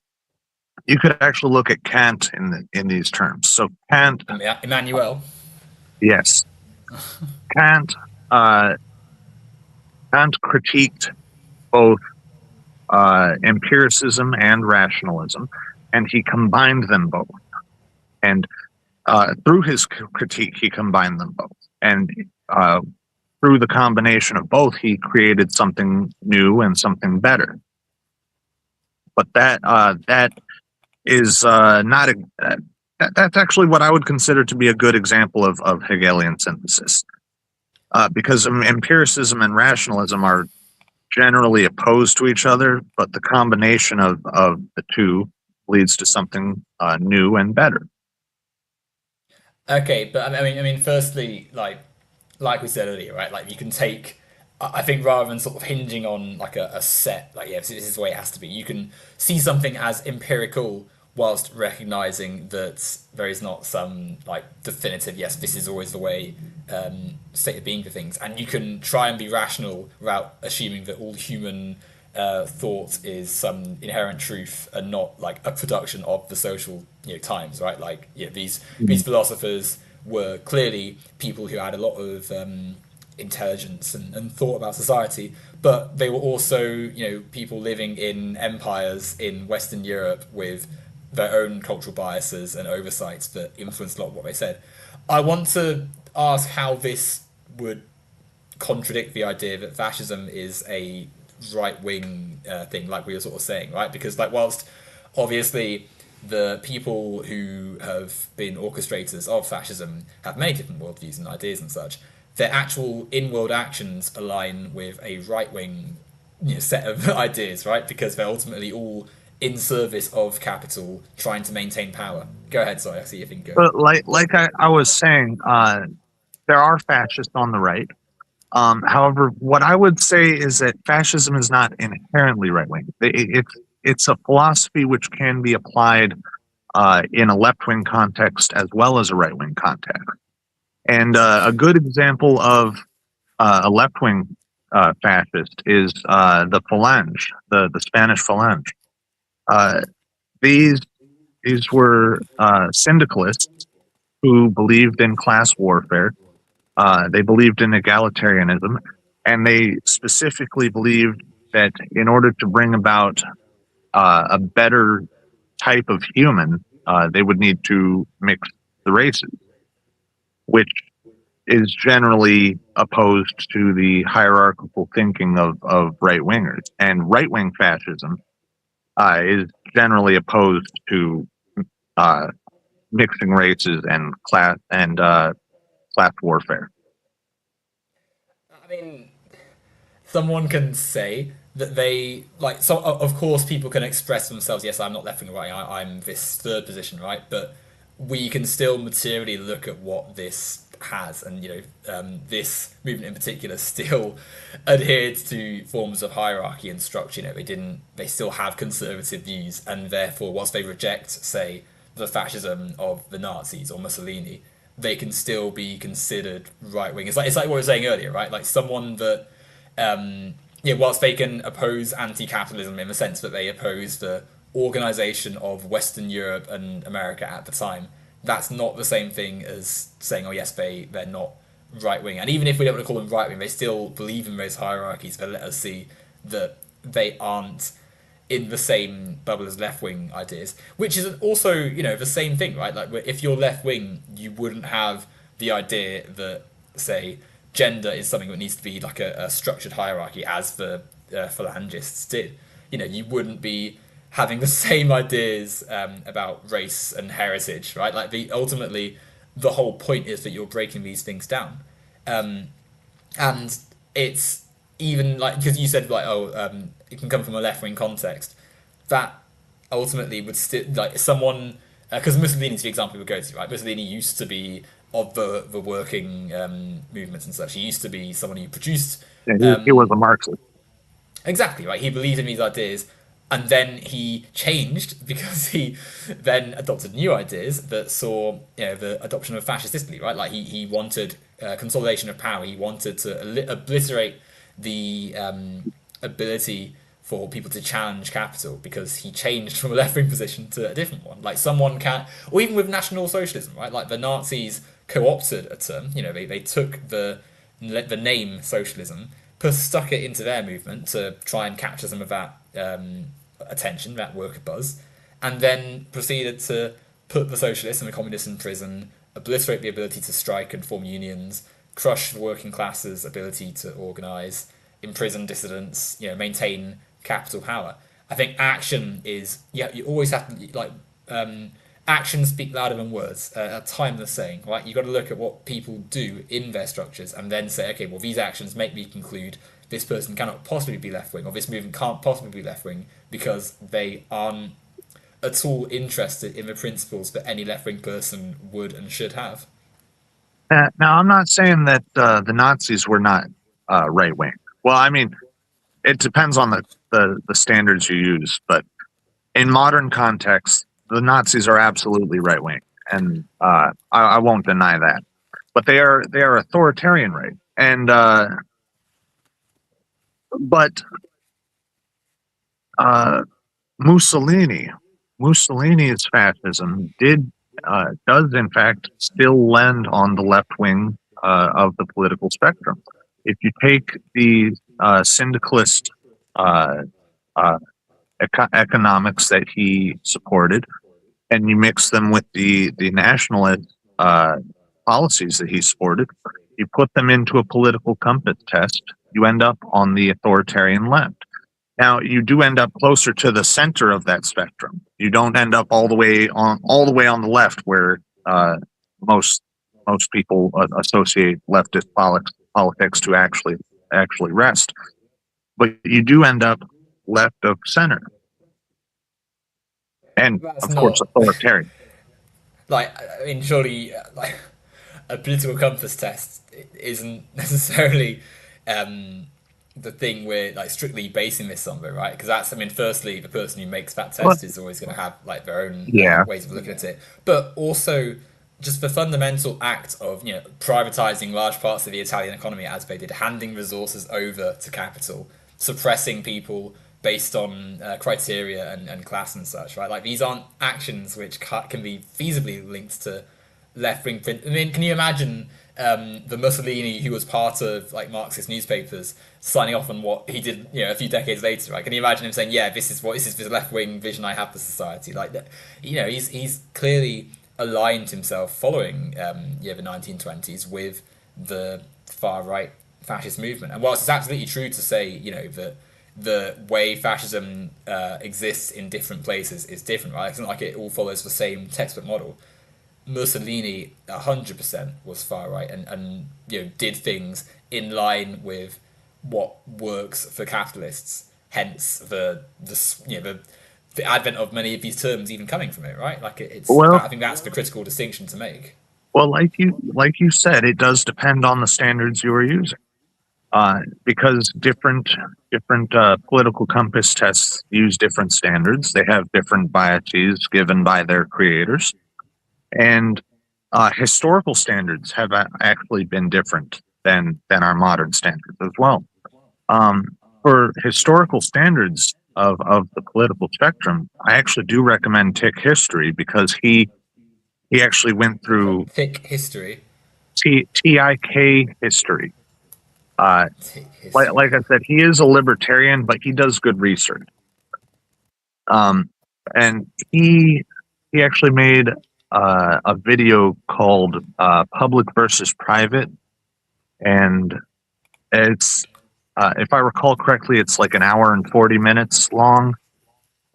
you could actually look at Kant in these terms. So Kant, Emmanuel. Yes, Kant critiqued both empiricism and rationalism, and he combined them both. And through his critique, he combined them both. And through the combination of both, he created something new and something better. But that is not that's actually what I would consider to be a good example of Hegelian synthesis, because empiricism and rationalism are generally opposed to each other, but the combination of the two leads to something new and better. Okay, but I mean, firstly, like we said earlier, right? Like you can take, I think rather than sort of hinging on like a set, like this is the way it has to be. You can see something as empirical whilst recognizing that there is not some like definitive, yes, this is always the way state of being for things, and you can try and be rational without assuming that all human thought is some inherent truth and not like a production of the social times, right? Like these philosophers were clearly people who had a lot of intelligence and thought about society, but they were also people living in empires in Western Europe with their own cultural biases and oversights that influenced a lot of what they said. I want to ask how this would contradict the idea that fascism is a right-wing thing, like we were sort of saying, right? Because like whilst obviously the people who have been orchestrators of fascism have many different worldviews and ideas and such, their actual in-world actions align with a right-wing set of ideas, right? Because they're ultimately all in service of capital, trying to maintain power. Go ahead, sorry, I see your finger. But like I was saying, there are fascists on the right. However, what I would say is that fascism is not inherently right wing. It's a philosophy which can be applied in a left wing context as well as a right wing context. And a good example of a left wing fascist is the Falange, the Spanish Falange. Uh, these these were syndicalists who believed in class warfare. They believed in egalitarianism, and they specifically believed that in order to bring about a better type of human, they would need to mix the races, which is generally opposed to the hierarchical thinking of right wingers. And right wing fascism is generally opposed to uh, mixing races and class warfare. I mean, someone can say that they like. So of course, people can express themselves. Yes, I'm not left wing or right. I'm this third position, right? But we can still materially look at what this has, and this movement in particular still adhered to forms of hierarchy and structure. They didn't. They still have conservative views, and therefore, whilst they reject, say, the fascism of the Nazis or Mussolini, they can still be considered right wing. It's like what we were saying earlier, right? Like someone that whilst they can oppose anti-capitalism in the sense that they oppose the organization of Western Europe and America at the time, that's not the same thing as saying, oh yes, they're not right wing. And even if we don't want to call them right wing, they still believe in those hierarchies. They let us see that they aren't in the same bubble as left wing ideas, which is also the same thing, right? Like if you're left wing, you wouldn't have the idea that, say, gender is something that needs to be like a structured hierarchy, as the phalangists did. You wouldn't be having the same ideas about race and heritage, right? Like ultimately, the whole point is that you're breaking these things down, and it's even like because you said like it can come from a left wing context, that ultimately would still like someone because Mussolini's the example we would go to, right? Mussolini used to be of the working movements and such. He used to be someone who produced. Yeah, he was a Marxist. Exactly, right. He believed in these ideas, and then he changed because he then adopted new ideas that saw the adoption of fascist Italy, right? Like he wanted consolidation of power. He wanted to obliterate the ability for people to challenge capital because he changed from a left wing position to a different one. Like someone can, or even with National Socialism, right? Like the Nazis co-opted a term. They took the name socialism, stuck it into their movement to try and capture some of that attention, that worker buzz, and then proceeded to put the socialists and the communists in prison, obliterate the ability to strike and form unions, crush the working class's ability to organise, imprison dissidents, maintain capital power. I think action is you always have to actions speak louder than words. A timeless saying, right? You've got to look at what people do in their structures and then say, okay, well, these actions make me conclude this person cannot possibly be left wing, or this movement can't possibly be left wing because they aren't at all interested in the principles that any left wing person would and should have. Now, I'm not saying that the Nazis were not right wing. Well, I mean, it depends on the standards you use, but in modern context, the Nazis are absolutely right wing, and I won't deny that. But they are authoritarian right, and but Mussolini's fascism does in fact still lend on the left wing of the political spectrum. If you take the syndicalist economics that he supported, and you mix them with the nationalist policies that he supported, you put them into a political compass test, you end up on the authoritarian left. Now, you do end up closer to the center of that spectrum. You don't end up all the way on the left, where most people associate leftist politics to actually rest. But you do end up left of center. and That's of course not authoritarian. like, I mean, surely like a political compass test isn't necessarily um, the thing we're like strictly basing this on, right? Because that's, I mean, firstly, the person who makes that But test is always going to have like their own yeah, ways of looking at it, but also just the fundamental act of privatizing large parts of the Italian economy as they did, handing resources over to capital, suppressing people based on criteria and class and such, right? Like these aren't actions which can be feasibly linked to left wing print. I mean, can you imagine the Mussolini who was part of like Marxist newspapers signing off on what he did, a few decades later, right? Can you imagine him saying, "Yeah, this is the left wing vision I have for society"? Like, he's clearly aligned himself following the 1920s with the far right fascist movement. And whilst it's absolutely true to say, that the way fascism exists in different places is different, right? It's not like it all follows the same textbook model. Mussolini 100% was far right and did things in line with what works for capitalists. Hence the advent of many of these terms even coming from it, right? Like it's well, that, I think that's the critical distinction to make. well, like you said, it does depend on the standards you are using. Because different political compass tests use different standards. They have different biases given by their creators, and historical standards have actually been different than our modern standards as well. For historical standards of the political spectrum, I actually do recommend Tick History because he actually went through Thick history. TIK history. Uh, Thick like history. I said, he is a libertarian, but he does good research. Um, and he actually made a video called "Public versus Private," and it's if I recall correctly, it's like an hour and 40 minutes long,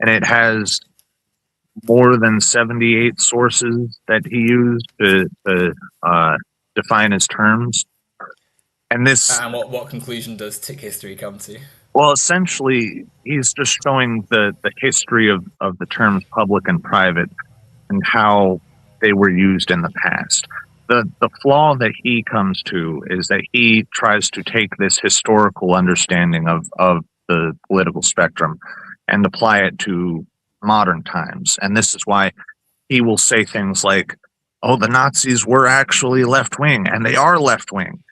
and it has more than 78 sources that he used to define his terms. And this, And what conclusion does tick history come to? well, essentially, he's just showing the history of the terms public and private and how they were used in the past. The flaw that he comes to is that he tries to take this historical understanding of the political spectrum and apply it to modern times. And this is why he will say things like, "Oh, the Nazis were actually left wing, and they are left wing,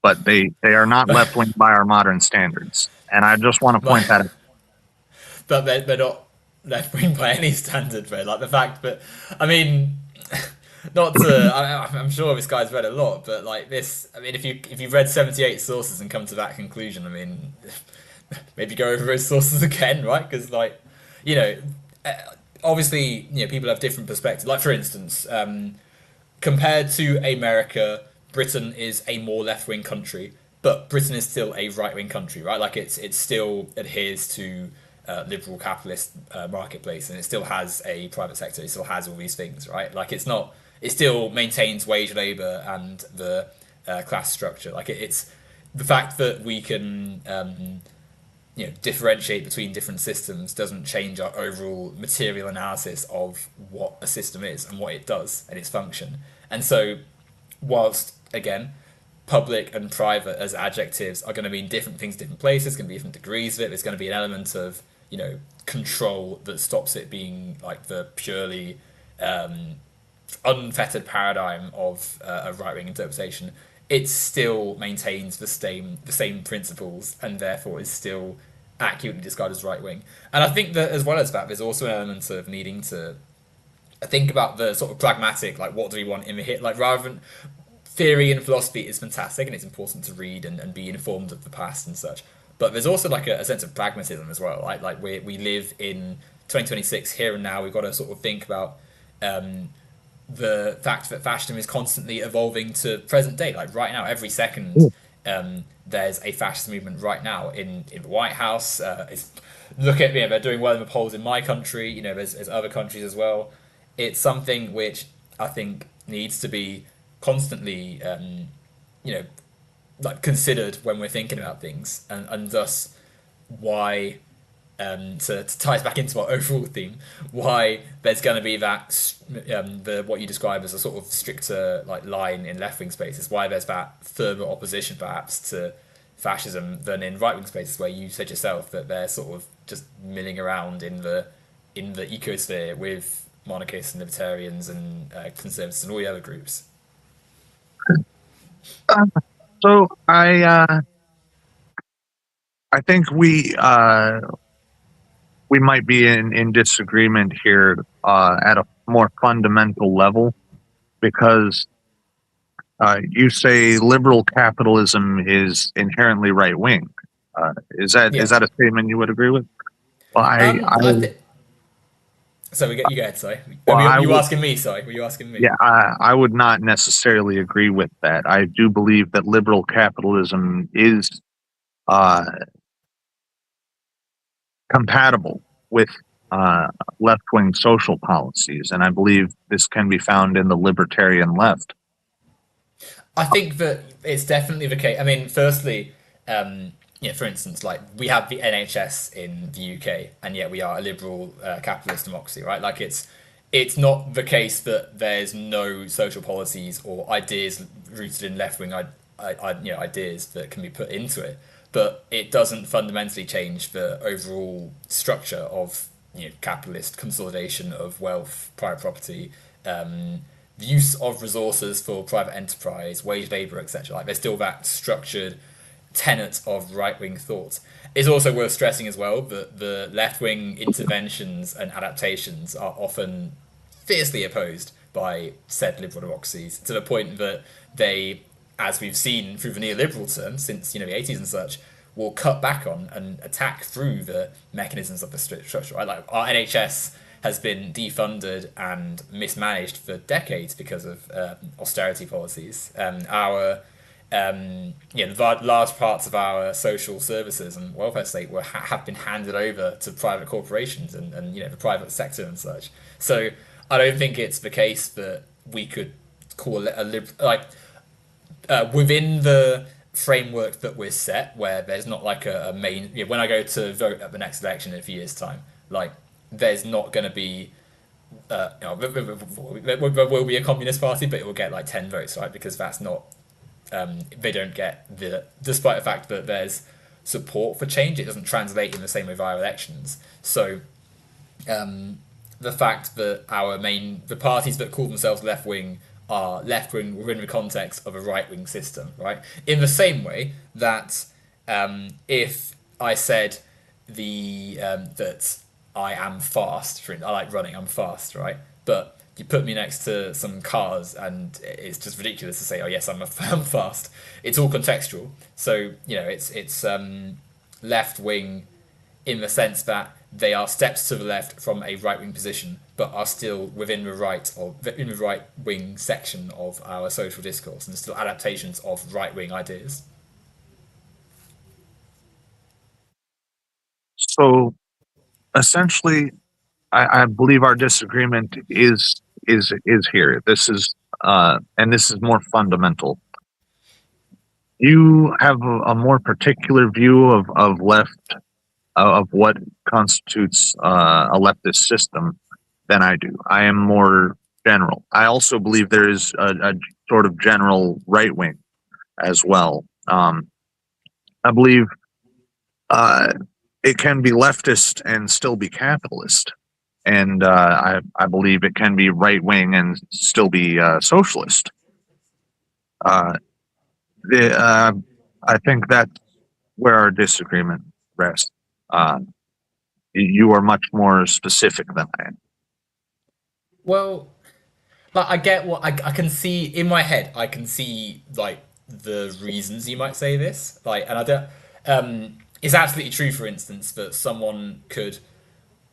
but they are not left wing by our modern standards." And I just want to But point that out. they're not left wing by any standard, right? Like the fact, but I mean, not to. I'm sure this guy's read a lot, but like this, I mean, if you've read 78 sources and come to that conclusion, I mean, maybe go over those sources again, right? Because like, you know, uh, obviously, people have different perspectives. Like for instance, compared to America, Britain is a more left wing country, but Britain is still a right wing country, right? Like it still adheres to liberal capitalist marketplace, and it still has a private sector. It still has all these things, right? Like it's not. It still maintains wage labor and the class structure. Like it's the fact that we can differentiate between different systems doesn't change our overall material analysis of what a system is and what it does and its function. And so, whilst again, public and private as adjectives are going to mean different things, different places, going to be different degrees of it. There's going to be an element of control that stops it being like the purely unfettered paradigm of a right wing interpretation. It still maintains the same principles and therefore is still accurately described as right wing. And I think that as well as that, there's also an element of needing to think about the sort of pragmatic, like what do we want in the hit, like rather than theory and philosophy is fantastic and it's important to read and be informed of the past and such. But there's also like a sense of pragmatism as well. Like we live in 2026 here and now. We've got to sort of think about the fact that fascism is constantly evolving to present day. Like right now, every second, there's a fascist movement right now in the White House. Look at they're doing well in the polls in my country. There's other countries as well. It's something which I think needs to be constantly, like considered when we're thinking about things, and thus why to tie us back into our overall theme, why there's going to be that the what you describe as a sort of stricter like line in left wing spaces, why there's that firmer opposition perhaps to fascism than in right wing spaces, where you said yourself that they're sort of just milling around in the ecosphere with monarchists and libertarians and conservatives and all the other groups. Uh, so I think we might be in disagreement here at a more fundamental level, because you say liberal capitalism is inherently right wing. Is Yeah. that a statement you would agree with? Well, I think. So we get you go ahead. Sorry, well, I you would, asking me? Sorry, were you asking me? yeah, I would not necessarily agree with that. I do believe that liberal capitalism is uh, compatible with uh, left wing social policies, and I believe this can be found in the libertarian left. I think that it's definitely the case. I mean, firstly, for instance, like we have the NHS in the UK, and yet we are a liberal capitalist democracy, right? Like it's not the case that there's no social policies or ideas rooted in left wing ideas that can be put into it, but it doesn't fundamentally change the overall structure of capitalist consolidation of wealth, private property, the use of resources for private enterprise, wage labour, etc. Like there's still that structured tenet of right wing thought. It's also worth stressing as well that the left wing interventions and adaptations are often fiercely opposed by said liberal democracies, to the point that they, as we've seen through the neoliberal term since the 80s and such, will cut back on and attack through the mechanisms of the structure. Right? Like our NHS has been defunded and mismanaged for decades because of austerity policies. The large parts of our social services and welfare state have been handed over to private corporations and the private sector and such. So I don't think it's the case that we could call it within the framework that we're set, where there's not like a main. When I go to vote at the next election in a few years' time, like there's not going to be. There will be a communist party, but it will get like 10 votes, right? Because that's not. They don't get despite the fact that there's support for change, it doesn't translate in the same way via elections. So the fact that the parties that call themselves left wing are left wing within the context of a right wing system, right? In the same way that if I said that I am fast, I like running, I'm fast, right? But you put me next to some cars and it's just ridiculous to say, oh yes, I'm fast. It's all contextual. So it's left wing in the sense that they are steps to the left from a right wing position, but are still within the right wing section of our social discourse, and still adaptations of right wing ideas. So essentially, I believe our disagreement is here. This is and this is more fundamental. You have a more particular view of left of what constitutes a leftist system than I do. I am more general. I also believe there is a sort of general right wing as well. I believe uh, it can be leftist and still be capitalist, and I believe it can be right wing and still be socialist. Uh, the, I think that's where our disagreement rests. Uh, you are much more specific than I am. Well, like I get what I can see in my head. I can see like the reasons you might say this. Like, and I don't. It's absolutely true. For instance, that someone could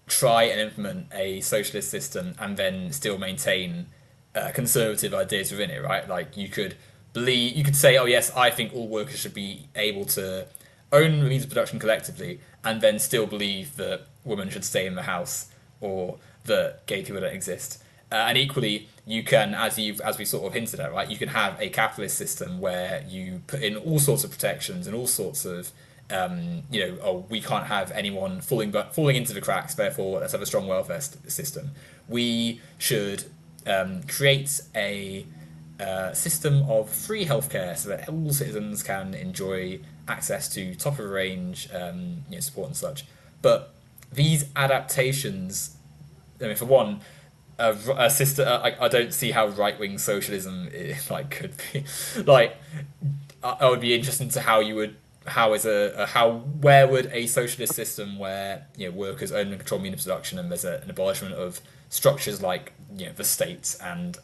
try and implement a socialist system and then still maintain conservative ideas within it. Right? Like you could say, oh yes, I think all workers should be able to own the means of production collectively, and then still believe that women should stay in the house or that gay people don't exist. And equally, you can, as we sort of hinted at, right? You can have a capitalist system where you put in all sorts of protections and all sorts of we can't have anyone falling into the cracks. Therefore, let's have a strong welfare system. We should create a system of free healthcare so that all citizens can enjoy access to top of the range support and such. But these adaptations, I mean, for one, a system. I don't see how right wing socialism could be. Like, I would be interested to how you would how is a how where would a socialist system where workers own and control means of production and there's an abolishment of structures like the state and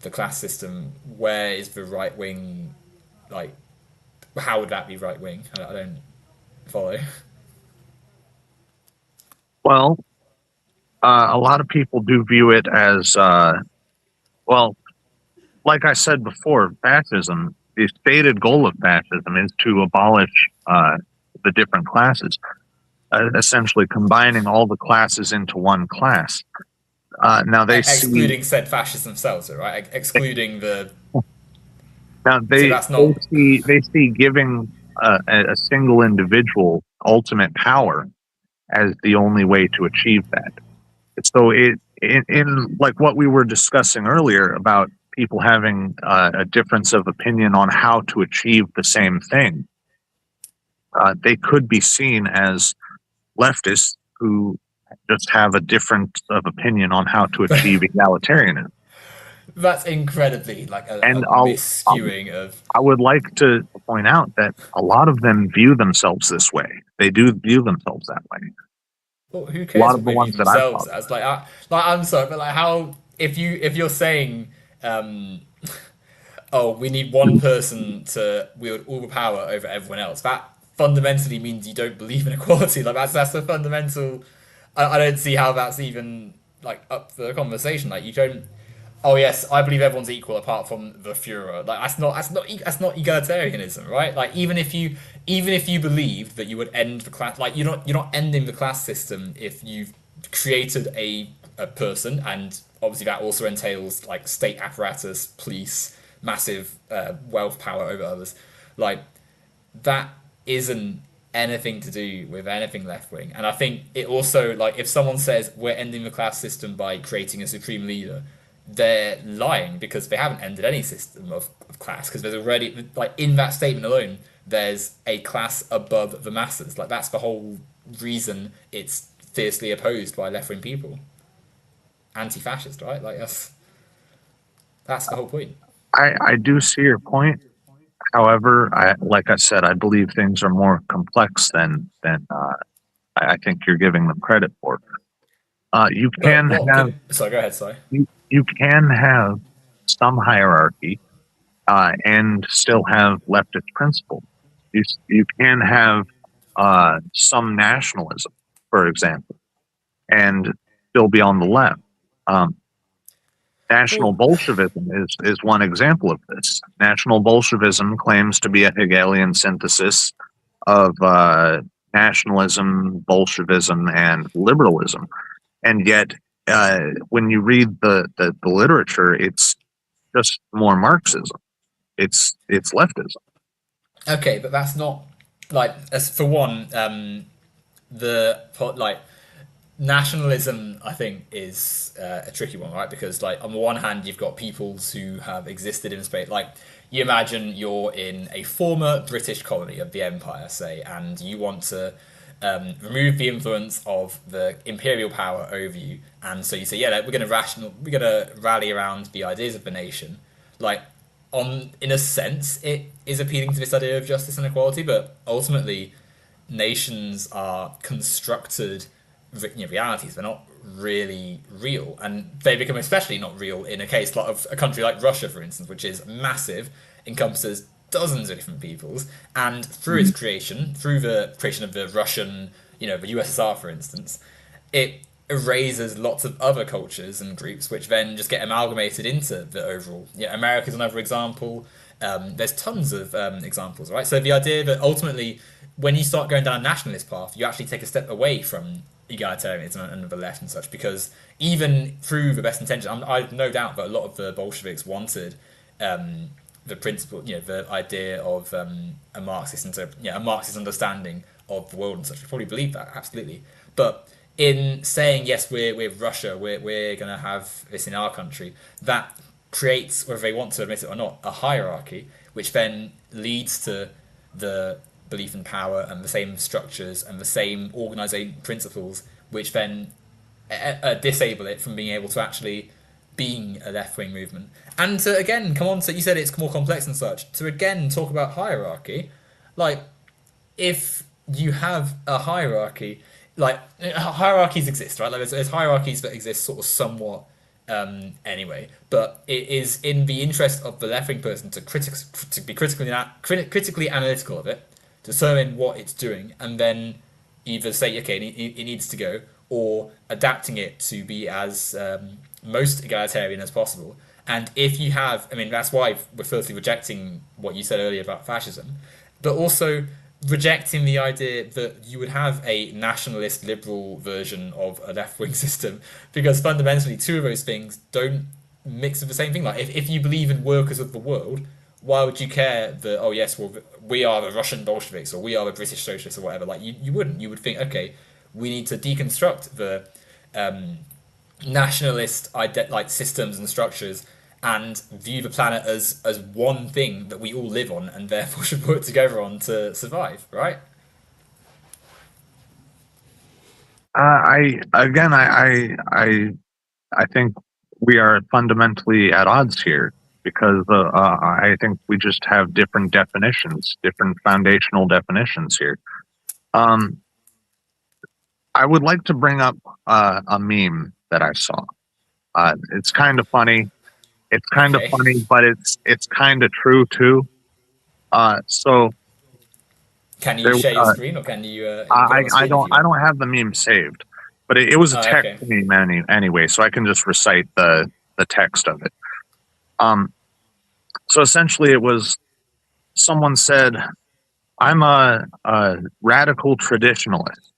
the class system, where is the right wing, like how would that be right wing? I don't follow. Well, a lot of people do view it as, well, like I said before, fascism, the stated goal of fascism is to abolish the different classes, essentially combining all the classes into one class. Now they Excluding see, said fascists themselves, right? Excluding the now so they that's not they see giving a single individual ultimate power as the only way to achieve that. So in like what we were discussing earlier about people having a difference of opinion on how to achieve the same thing, they could be seen as leftists who just have a difference of opinion on how to achieve egalitarianism. that's incredibly like a And misskewing of I would like to point out that a lot of them view themselves this way. They do view themselves that way. well, who A lot cares of what the they view ones that I've themselves talked as? I'm sorry, but like how if you're saying um, oh, we need one person to wield all the power over everyone else. That fundamentally means you don't believe in equality. Like that's a fundamental. I don't see how that's even like up for the conversation. Like you don't. Oh yes, I believe everyone's equal apart from the Führer. Like that's not egalitarianism, right? Like even if you believed that you would end the class, like you're not ending the class system if you've created a person, and obviously that also entails like state apparatus, police, massive wealth power over others. Like that isn't anything to do with anything left wing. And I think it also like if someone says we're ending the class system by creating a supreme leader, they're lying because they haven't ended any system of class because there's already like in that statement alone there's a class above the masses. Like that's the whole reason it's fiercely opposed by left wing people. Anti-fascist, right? Like that's the whole point. I do see your point. However, like I said, I believe things are more complex than I think you're giving them credit for. You But can what have could? Sorry, go ahead. Sorry. you can have some hierarchy and still have leftist principles. You can have some nationalism, for example, and still be on the left. Um, National Well, Bolshevism is one example of this. National Bolshevism claims to be a Hegelian synthesis of nationalism, Bolshevism, and liberalism, and yet when you read the literature, it's just more Marxism. It's leftism. okay, but that's not like as for one. Like nationalism, I think, is a tricky one, right? Because like on the one hand, you've got peoples who have existed in space. Like you imagine you're in a former British colony of the Empire, say, and you want to remove the influence of the imperial power over you, and so you say, yeah, we're going to rally around the ideas of the nation. Like on in a sense, it is appealing to this idea of justice and equality, but ultimately nations are constructed realities. They're not really real, and they become especially not real in a case like of a country like Russia, for instance, which is massive, encompasses dozens of different peoples, and through its creation, through the creation of the Russian, the USSR, for instance, it erases lots of other cultures and groups, which then just get amalgamated into the overall. Yeah, America's another example. There's tons of examples, right? So the idea that ultimately, when you start going down a nationalist path, you actually take a step away from egalitarianism and the left and such, because even through the best intention, I have no doubt that a lot of the Bolsheviks wanted the principle, the idea of a Marxist a Marxist understanding of the world and such. We probably believe that absolutely, but in saying yes, we're Russia, we're going to have this in our country, that creates, whether they want to admit it or not, a hierarchy, which then leads to the belief in power and the same structures and the same organizing principles, which then disable it from being able to actually being a left wing movement. And to again come on to, you said it's more complex and such, to again talk about hierarchy, like if you have a hierarchy, like hierarchies exist, right? Like there's hierarchies that exist sort of somewhat anyway, but it is in the interest of the left wing person to be critically analytical of it, determine what it's doing, and then either say okay, it needs to go, or adapting it to be as most egalitarian as possible. And if you have, I mean, that's why we're firstly rejecting what you said earlier about fascism, but also rejecting the idea that you would have a nationalist liberal version of a left wing system, because fundamentally two of those things don't mix with the same thing. Like if you believe in workers of the world, why would you care that, oh yes, well we are the Russian Bolsheviks or we are the British socialists or whatever? Like you wouldn't. You would think, okay, we need to deconstruct the nationalist like systems and structures and view the planet as one thing that we all live on and therefore should work together on to survive, right? I think we are fundamentally at odds here because I think we just have different definitions, different foundational definitions here. I would like to bring up a meme that I saw. It's kind of funny. It's kind of Okay. funny, but it's kind of true too. So Can you there, share your screen or can you put it on the screen if you I want? don't have the meme saved, but it was a Oh, text okay. meme anyway, so I can just recite the text of it. So essentially, it was someone said, "I'm a radical traditionalist,"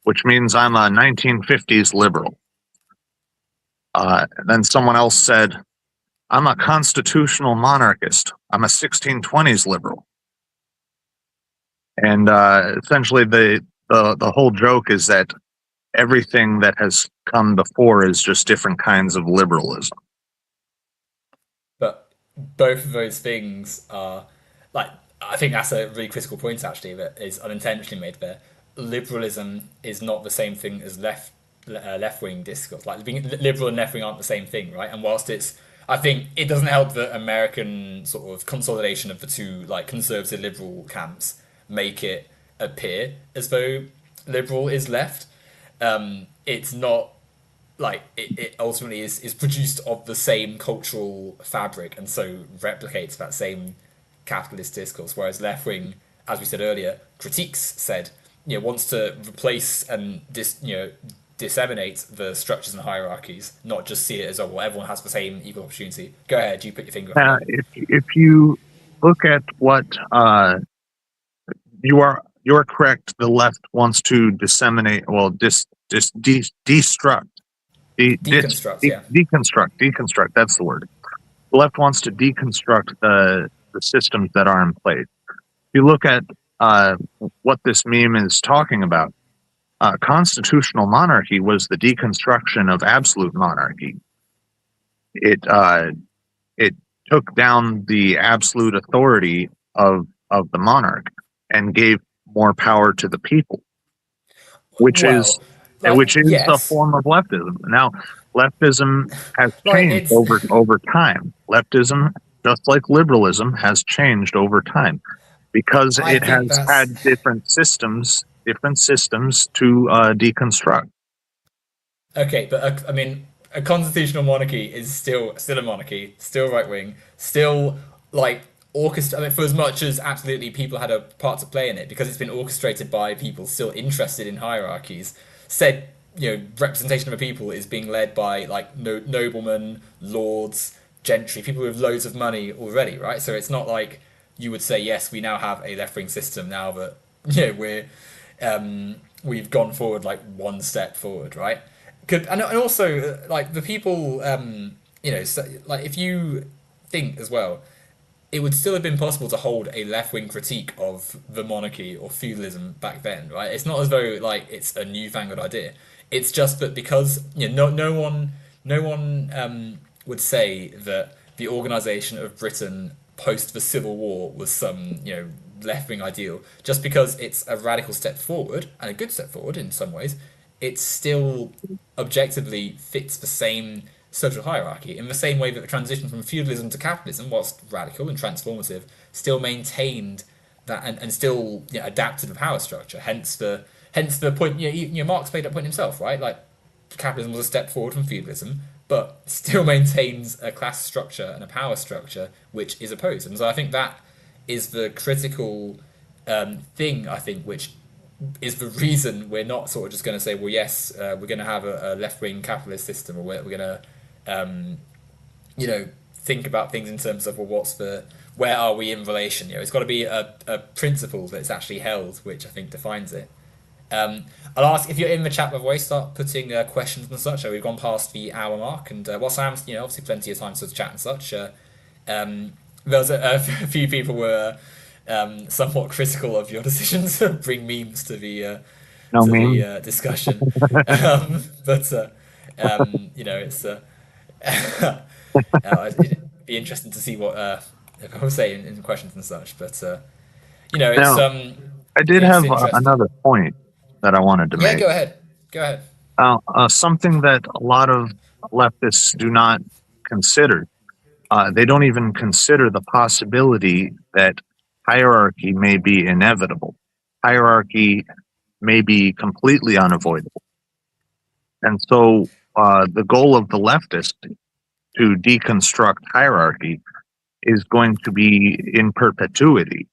which means I'm a 1950s liberal. Then someone else said, "I'm a constitutional monarchist. I'm a 1620s liberal." And essentially, the whole joke is that everything that has come before is just different kinds of liberalism. But both of those things are like, I think that's a really critical point actually that is unintentionally made there. Liberalism is not the same thing as left wing discourse. Like being liberal and left wing aren't the same thing, right? And whilst it's, I think it doesn't help that American sort of consolidation of the two like conservative liberal camps make it appear as though liberal is left. It's not, like it ultimately is produced of the same cultural fabric and so replicates that same capitalist discourse, whereas left wing, as we said earlier, critiques said, wants to replace and disseminate the structures and hierarchies, not just see it as, oh well, everyone has the same equal opportunity. Go ahead, you put your finger up Now, again. if you look at what you are correct, the left wants to disseminate, well, destruct, Deconstruct, yeah. deconstruct. That's the word. The left wants to deconstruct the systems that are in place. If you look at what this meme is talking about, constitutional monarchy was the deconstruction of absolute monarchy. It took down the absolute authority of the monarch and gave more power to the people, which is Well, like a yes, form of leftism. Now, leftism has like changed it's over time. Leftism, just like liberalism, has changed over time because I it think has that's had different systems to deconstruct. okay, but I mean, a constitutional monarchy is still a monarchy, still right wing, still like orchestra. I mean, for as much as absolutely people had a part to play in it, because it's been orchestrated by people still interested in hierarchies. Said representation of a people is being led by like noblemen, lords, gentry, people with loads of money already, right? So it's not like you would say yes, we now have a left wing system now that we've gone forward like one step forward, right? And also like the people, so, like if you think as well, it would still have been possible to hold a left-wing critique of the monarchy or feudalism back then, right? It's not as though like it's a newfangled idea. It's just that because no one would say that the organisation of Britain post the Civil War was some left-wing ideal. Just because it's a radical step forward and a good step forward in some ways, it still objectively fits the same social hierarchy in the same way that the transition from feudalism to capitalism, whilst radical and transformative, still maintained that and still adapted the power structure. Hence the point. Marx made that point himself, right? Like capitalism was a step forward from feudalism, but still maintains a class structure and a power structure which is opposed. And so I think that is the critical thing. I think which is the reason we're not sort of just going to say, well, yes, we're going to have a left-wing capitalist system, or we're going to think about things in terms of, well, where are we in relation? It's got to be a principle that's actually held, which I think defines it. I'll ask if you're in the chat, by the way, start putting questions and such. We've gone past the hour mark, and while Sam's, obviously plenty of time to chat and such, there was a few people were somewhat critical of your decision to bring memes to the No meme. discussion. But it's it'd be interesting to see what I would say in questions and such. But it's Now, I did it's have interesting. another point that I wanted to Yeah, make. go ahead. Go ahead. Something that a lot of leftists do not consider. They don't even consider the possibility that hierarchy may be inevitable. Hierarchy may be completely unavoidable. And so the goal of the leftist to deconstruct hierarchy is going to be in perpetuity,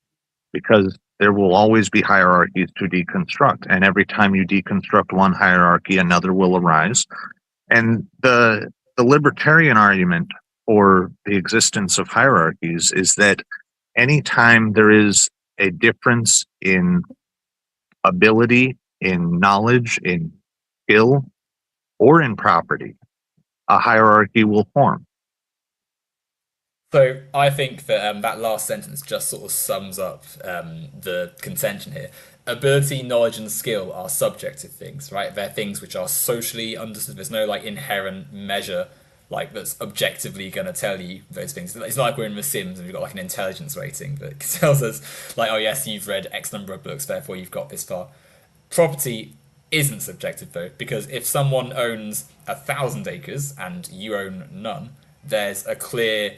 because there will always be hierarchies to deconstruct. And every time you deconstruct one hierarchy, another will arise. And the libertarian argument for the existence of hierarchies is that anytime there is a difference in ability, in knowledge, in skill, or in property, a hierarchy will form. So I think that that last sentence just sort of sums up the contention here. Ability, knowledge, and skill are subjective things, right? They're things which are socially understood. There's no like inherent measure like that's objectively going to tell you those things. It's not like we're in The Sims and we've got like an intelligence rating that tells us like, oh yes, you've read X number of books, therefore you've got this far. Property isn't subjective though, because if someone owns 1,000 acres and you own none, there's a clear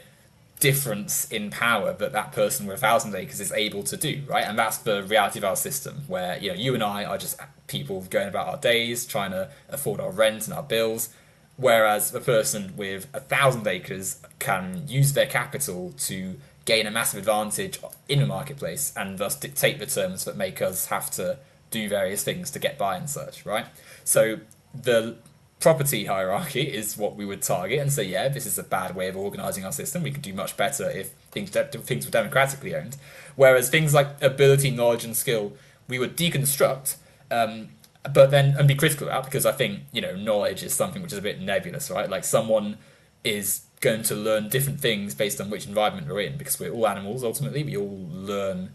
difference in power that that person with 1,000 acres is able to do, right? And that's the reality of our system, where you and I are just people going about our days, trying to afford our rent and our bills, whereas the person with 1,000 acres can use their capital to gain a massive advantage in the marketplace and thus dictate the terms that make us have to do various things to get by and such, right? So the property hierarchy is what we would target and say, yeah, this is a bad way of organizing our system. We could do much better if things were democratically owned. Whereas things like ability, knowledge, and skill, we would deconstruct, but then and be critical about, because I think knowledge is something which is a bit nebulous, right? Like someone is going to learn different things based on which environment we're in, because we're all animals ultimately. We all learn,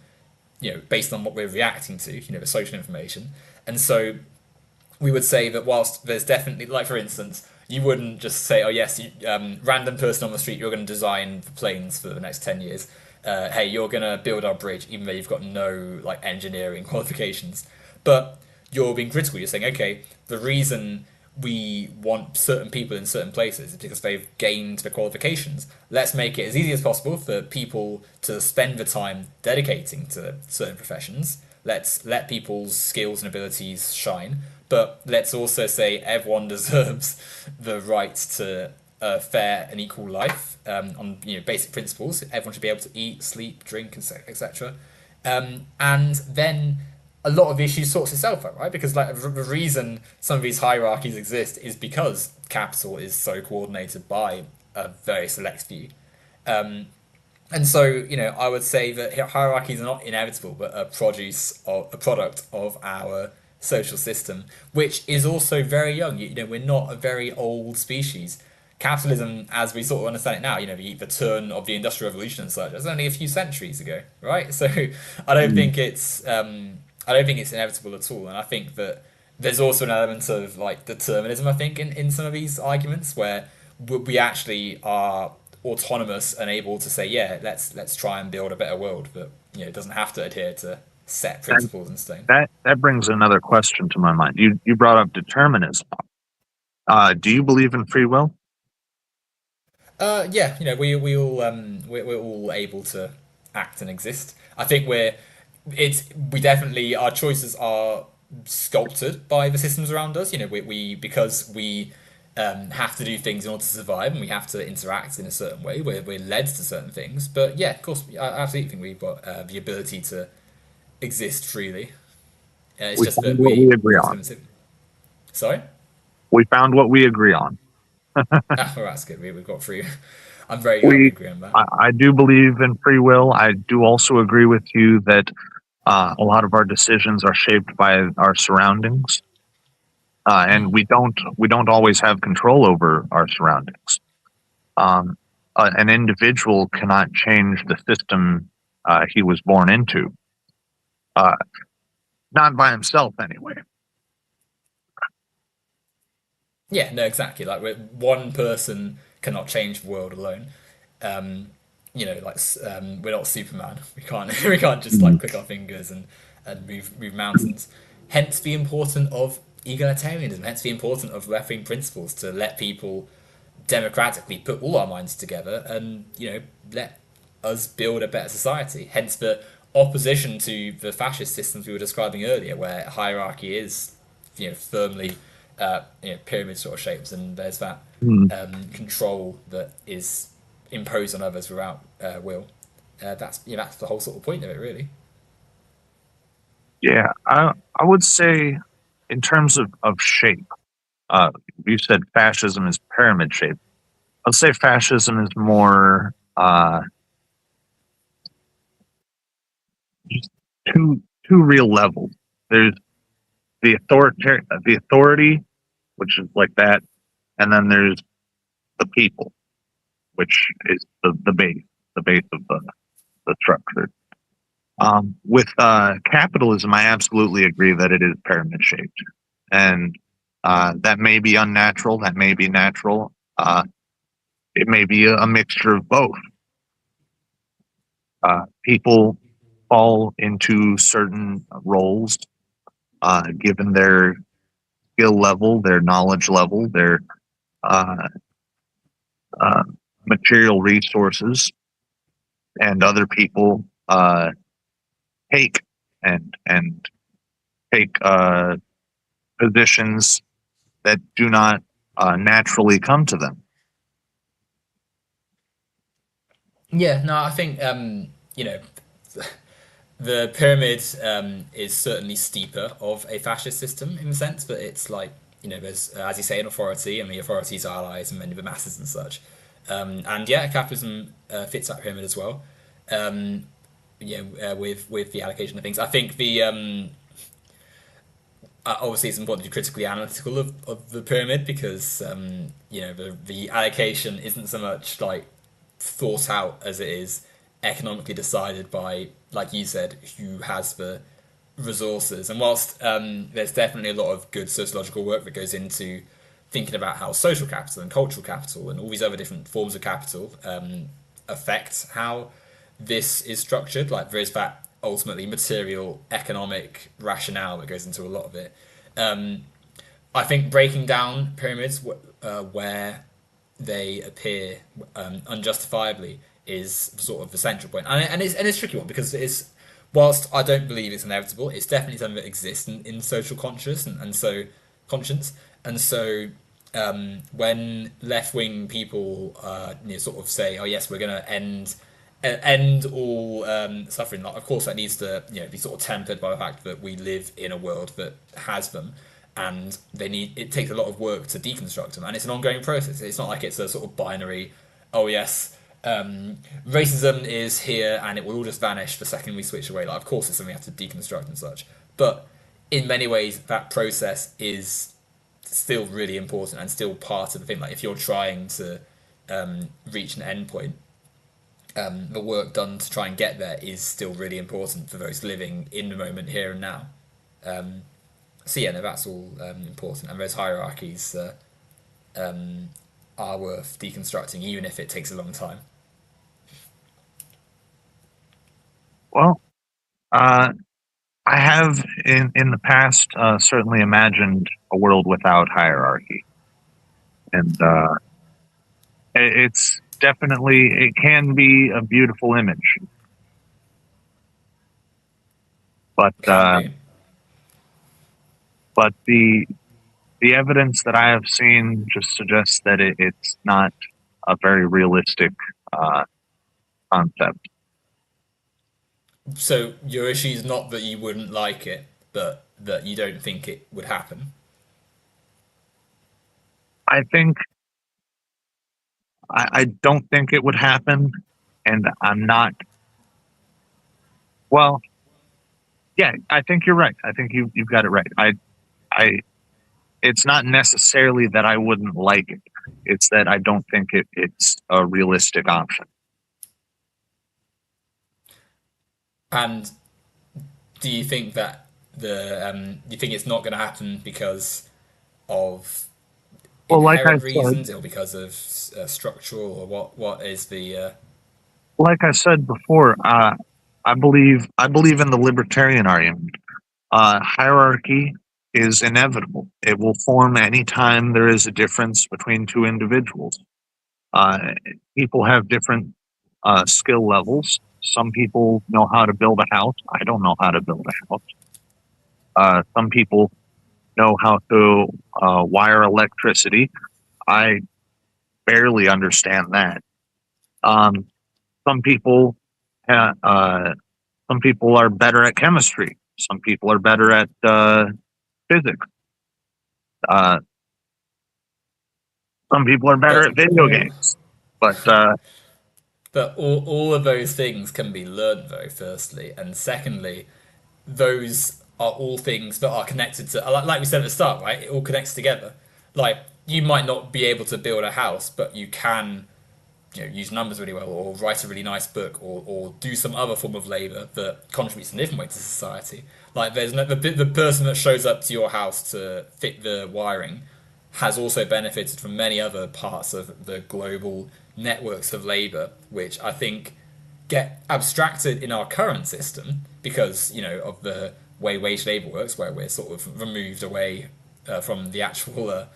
based on what we're reacting to, the social information, and so we would say that whilst there's definitely, like for instance, you wouldn't just say, oh yes, random person on the street, you're going to design the planes for the next 10 years. Hey, you're going to build our bridge, even though you've got no like engineering qualifications. But you're being critical. You're saying, okay, the reason we want certain people in certain places is because they've gained the qualifications. Let's make it as easy as possible for people to spend the time dedicating to certain professions. Let's let people's skills and abilities shine, but let's also say everyone deserves the right to a fair and equal life on basic principles. Everyone should be able to eat, sleep, drink, etc. And then a lot of the issues sorts itself out, right? Because like the reason some of these hierarchies exist is because capital is so coordinated by a very select few. And so, I would say that hierarchies are not inevitable, but a product of our social system, which is also very young. We're not a very old species. capitalism, as we sort of understand it now, the turn of the Industrial Revolution and such, that's only a few centuries ago, right? So I don't Mm. think it's I don't think it's inevitable at all, and I think that there's also an element of like determinism. I think in some of these arguments where we actually are autonomous and able to say, yeah, let's try and build a better world, but it doesn't have to adhere to set That, principles in stone. that brings another question to my mind. You brought up determinism. Do you believe in free will? Yeah, we're all able to act and exist. I think we definitely our choices are sculpted by the systems around us. We because we have to do things in order to survive, and we have to interact in a certain way. We're led to certain things, but yeah, of course, I absolutely think we've got the ability to exist freely. It's We just found that what we we agree also on. limit it. Sorry. We found what we agree on. Ah, well, that's good. We've got through. I'm very glad we We, agree on that. I do believe in free will. I do also agree with you that a lot of our decisions are shaped by our surroundings, and we don't always have control over our surroundings. Um, an individual cannot change the system he was born into, uh, not by himself anyway. Yeah, no, exactly. Like one person cannot change the world alone. Um, we're not Superman. We can't we can't just like Mm. click our fingers and move mountains. Hence the importance of egalitarianism. Hence the importance of left-wing principles to let people democratically put all our minds together and let us build a better society. Hence the opposition to the fascist systems we were describing earlier, where hierarchy is firmly pyramid sort of shapes, and there's that Mm. control that is imposed on others without will. That's the whole sort of point of it, really. Yeah, I would say in terms of shape, uh, you said fascism is pyramid shaped. I'd say fascism is more just two real levels. There's the authority, which is like that, and then there's the people, which is the base of the structure. With capitalism, I absolutely agree that it is pyramid shaped, and that may be unnatural, that may be natural. It may be a mixture of both. People fall into certain roles given their skill level, their knowledge level, their uh, uh, material resources, and other people take and take positions that do not naturally come to them. Yeah, no, I think the pyramid is certainly steeper of a fascist system in the sense that it's like there's as you say an authority and the authority's allies and many of the masses and such, and yeah, capitalism fits that pyramid as well. Um, with the allocation of things, I think the obviously it's important to be critically analytical of the pyramid because the allocation isn't so much like thought out as it is economically decided by, like you said, who has the resources. And whilst there's definitely a lot of good sociological work that goes into thinking about how social capital and cultural capital and all these other different forms of capital affect how this is structured, like there is that ultimately material economic rationale that goes into a lot of it. Um, I think breaking down pyramids where they appear unjustifiably is sort of the central point, and it's a tricky one because it's whilst I don't believe it's inevitable, it's definitely something that exists in social conscious and so conscience, and so when left wing people sort of say, oh yes, we're going to end all suffering. Like, of course, that needs to be sort of tempered by the fact that we live in a world that has them, and it takes a lot of work to deconstruct them, and it's an ongoing process. It's not like it's a sort of binary. Oh yes, racism is here, and it will all just vanish the second we switch away. Like, of course, it's something we have to deconstruct and such, but in many ways, that process is still really important and still part of the thing. Like if you're trying to reach an endpoint, the work done to try and get there is still really important for those living in the moment here and now. So yeah, no, that's all important, and those hierarchies are worth deconstructing, even if it takes a long time. Well, uh, I have in the past certainly imagined a world without hierarchy, and it's definitely it can be a beautiful image, but Can be. but the evidence that I have seen just suggests that it's not a very realistic uh, concept. So your issue is not that you wouldn't like it, but that you don't think it would happen. I think I don't think it would happen, and I'm not. Well, yeah, I think you're right. I think you've got it right. I it's not necessarily that I wouldn't like it. It's that I don't think it's a realistic option. And do you think that do you think it's not going to happen because of Well, like I inherent said, reasons or because of structural, or what is the like I said before, I believe in the libertarian argument. Hierarchy is inevitable. It will form anytime there is a difference between two individuals. Uh, People have different skill levels. Some people know how to build a house. I don't know how to build a house. Some people know how to wire electricity. I barely understand that. Um, some people, ha- some people are better at chemistry. Some people are better at physics. Uh, some people are better but at video all games. But but all of those things can be learned though, firstly, and secondly, those are all things that are connected to, like we said at the start, right? It all connects together. Like you might not be able to build a house, but you can, use numbers really well, or write a really nice book, or do some other form of labor that contributes in a different way to society. Like there's no, the person that shows up to your house to fit the wiring has also benefited from many other parts of the global networks of labor, which I think get abstracted in our current system because of the way wage labor works, where we're sort of removed away from the actual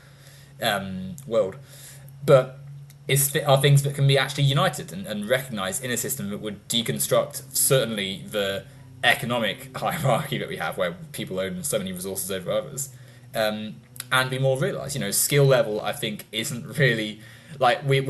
world. But are things that can be actually united and recognized in a system that would deconstruct certainly the economic hierarchy that we have, where people own so many resources over others, and be more realized. Skill level, I think, isn't really like we're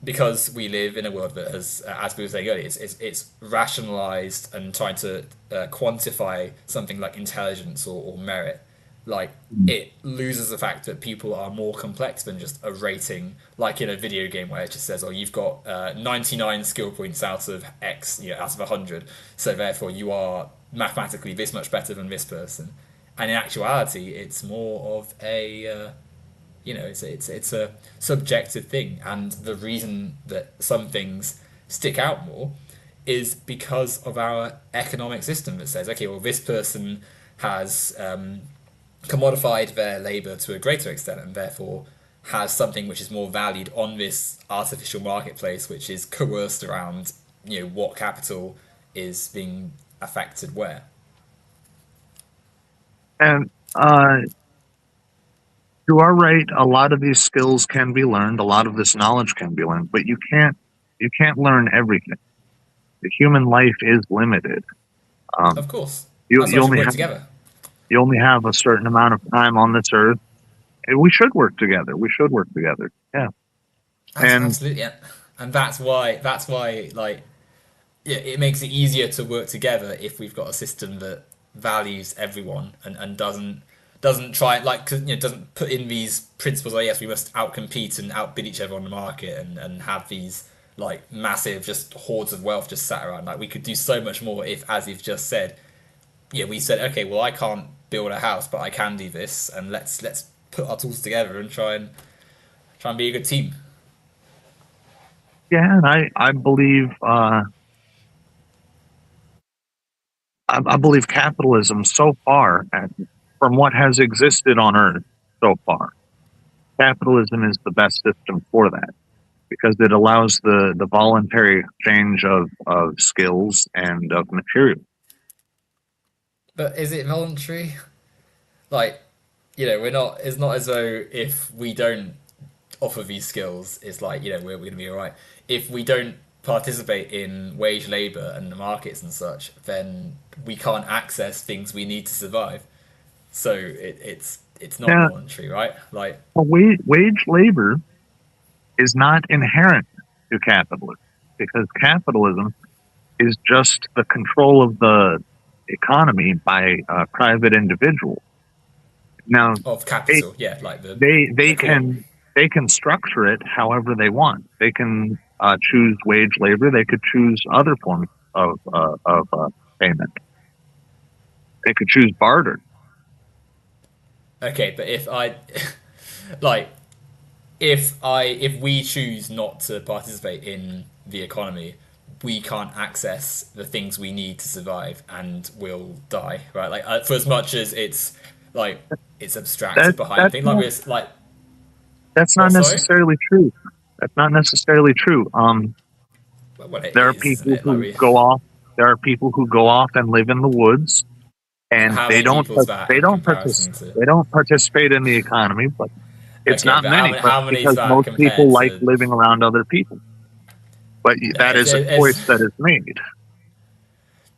because we live in a world that has, as we were saying earlier, it's rationalized and trying to quantify something like intelligence or merit. Like it loses the fact that people are more complex than just a rating, like in a video game where it just says, "Oh, you've got 99 skill points out of X, out of 100, so therefore you are mathematically this much better than this person." And in actuality, it's more of a it's a subjective thing, and the reason that some things stick out more is because of our economic system that says, okay, well, this person has commodified their labor to a greater extent, and therefore has something which is more valued on this artificial marketplace, which is coerced around what capital is being affected where. and you are right. A lot of these skills can be learned. A lot of this knowledge can be learned, but you can't learn everything. The human life is limited. Of Um, course, you that's why you we should only work have together. you only have a certain amount of time on this earth. And we should work together. We should work together. Yeah. And Absolutely, yeah. And that's why like yeah, it makes it easier to work together if we've got a system that values everyone and doesn't try like 'cause, doesn't put in these principles like yes we must outcompete and outbid each other on the market and have these like massive just hordes of wealth just sat around. Like we could do so much more if, as you've just said, we said, okay, well, I can't build a house, but I can do this, and let's put our tools together and try and be a good team. Yeah, and I believe I believe capitalism so far, from what has existed on Earth so far, capitalism is the best system for that because it allows the voluntary exchange of skills and of material. But is it voluntary? Like, we're not. It's not as though if we don't offer these skills, it's like we're going to be all right. If we don't participate in wage labor and the markets and such, then we can't access things we need to survive. So it's not Now, voluntary, right? Like, wage labor is not inherent to capitalism because capitalism is just the control of the economy by private individuals. Now, of they capital, yeah, like they the they core. can they can structure it however they want. They can choose wage labor. They could choose other forms of payment. They could choose barter. Okay, but if I like if we choose not to participate in the economy, we can't access the things we need to survive, and we'll die, right? Like, for as much as like it's That abstracted behind that's things, like not we're like, that's not what? Sorry, necessarily true. That's not necessarily true. well, it There are is, isn't people it? Like who we, go off. There are people who go off and live in the woods, and how many people's that in comparison to? they don't participate in the economy. But it's Okay, not but many, but how many is because that most people compared like to? living around other people. But that Okay, is a choice that is made.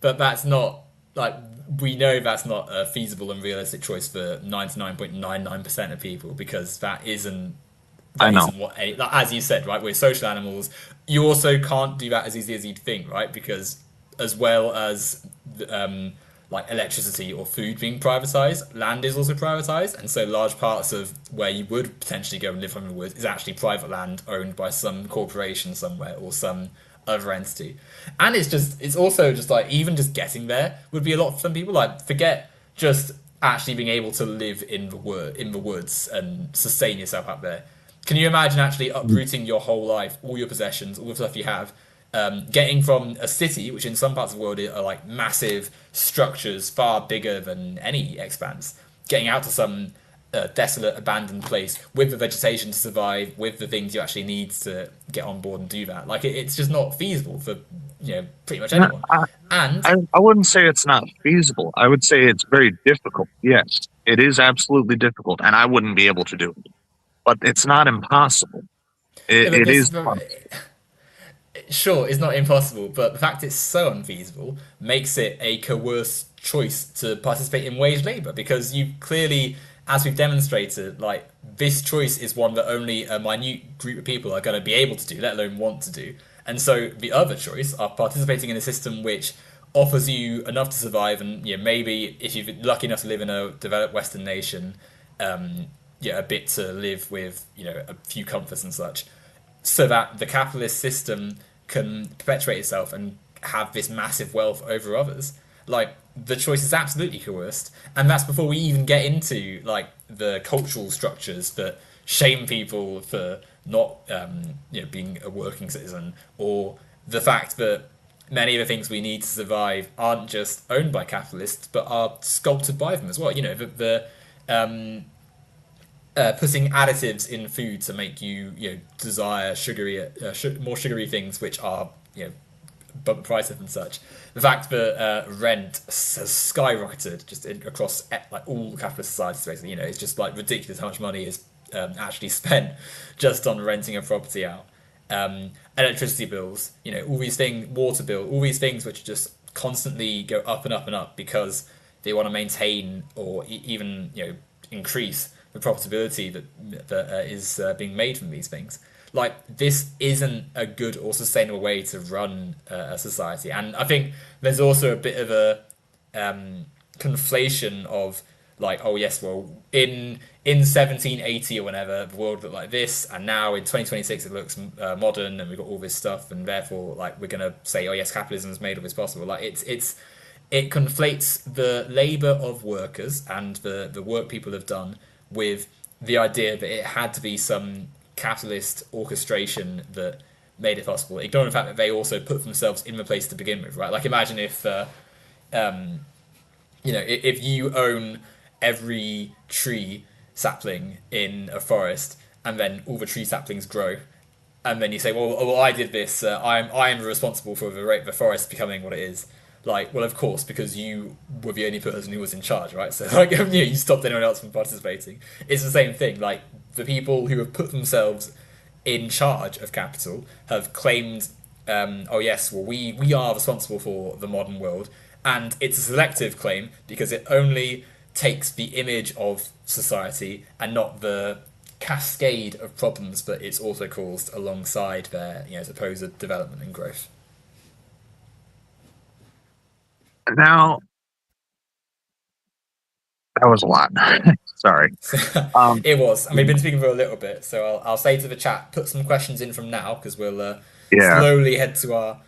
but that's not like we know that's not a feasible and realistic choice for 99.99% of people because I that know. isn't what like, as you said, right, we're social animals. You also can't do that as easily as you'd think, right, because as well as like electricity or food being privatized, land is also privatized, and so large parts of where you would potentially go and live from the woods is actually private land owned by some corporation somewhere or some other entity. And it's also just like even just getting there would be a lot for some people. Like, forget just actually being able to live in the woods and sustain yourself out there. Can you imagine actually uprooting your whole life, all your possessions, all the stuff you have, getting from a city, which in some parts of the world are like massive structures, far bigger than any expanse, getting out to some desolate, abandoned place with the vegetation to survive, with the things you actually need to get on board and do that? Like, it's just not feasible for pretty much No, anyone. And I wouldn't say it's not feasible. I would say it's very difficult. Yes, it is absolutely difficult, and I wouldn't be able to do it. But it's not impossible. yeah, but It this is fun. sure, it's not impossible, but the fact it's so unfeasible makes it a coerced choice to participate in wage labour because you clearly, as we've demonstrated, like this choice is one that only a minute group of people are going to be able to do, let alone want to do. And so the other choice are participating in a system which offers you enough to survive, and maybe if you're lucky enough to live in a developed Western nation, a bit to live with, a few comforts and such, so that the capitalist system can perpetuate itself and have this massive wealth over others. Like, the choice is absolutely coerced, and that's before we even get into like the cultural structures that shame people for not being a working citizen, or the fact that many of the things we need to survive aren't just owned by capitalists but are sculpted by them as well. Putting additives in food to make you desire more sugary things, which are bump prices and such. The fact that rent has skyrocketed just across like all capitalist societies, basically, it's just like ridiculous how much money is actually spent just on renting a property out. Electricity bills, all these things, water bill, all these things which just constantly go up and up and up because they want to maintain or even increase the profitability that is being made from these things. Like, this isn't a good or sustainable way to run a society, and I think there's also a bit of a conflation of like, oh yes, well in 1780 or whenever the world looked like this, and now in 2026 it looks modern and we've got all this stuff, and therefore like we're gonna say, oh yes, capitalism has made all this possible. Like, it's it conflates the labor of workers and the work people have done with the idea that it had to be some capitalist orchestration that made it possible, ignoring the fact that they also put themselves in the place to begin with, right? Like imagine if if you own every tree sapling in a forest and then all the tree saplings grow, and then you say, well, I did this. I am responsible for the forest becoming what it is. Like, well, of course, because you were the only person who was in charge, right? So, like, you stopped anyone else from participating. It's the same thing. Like, the people who have put themselves in charge of capital have claimed, oh yes, well, we are responsible for the modern world, and it's a selective claim because it only takes the image of society and not the cascade of problems that it's also caused alongside their supposed development and growth. Now, that was a lot. Sorry. Um, It was. I mean, we've been speaking for a little bit, so I'll say to the chat, put some questions in from now because we'll yeah, slowly head to our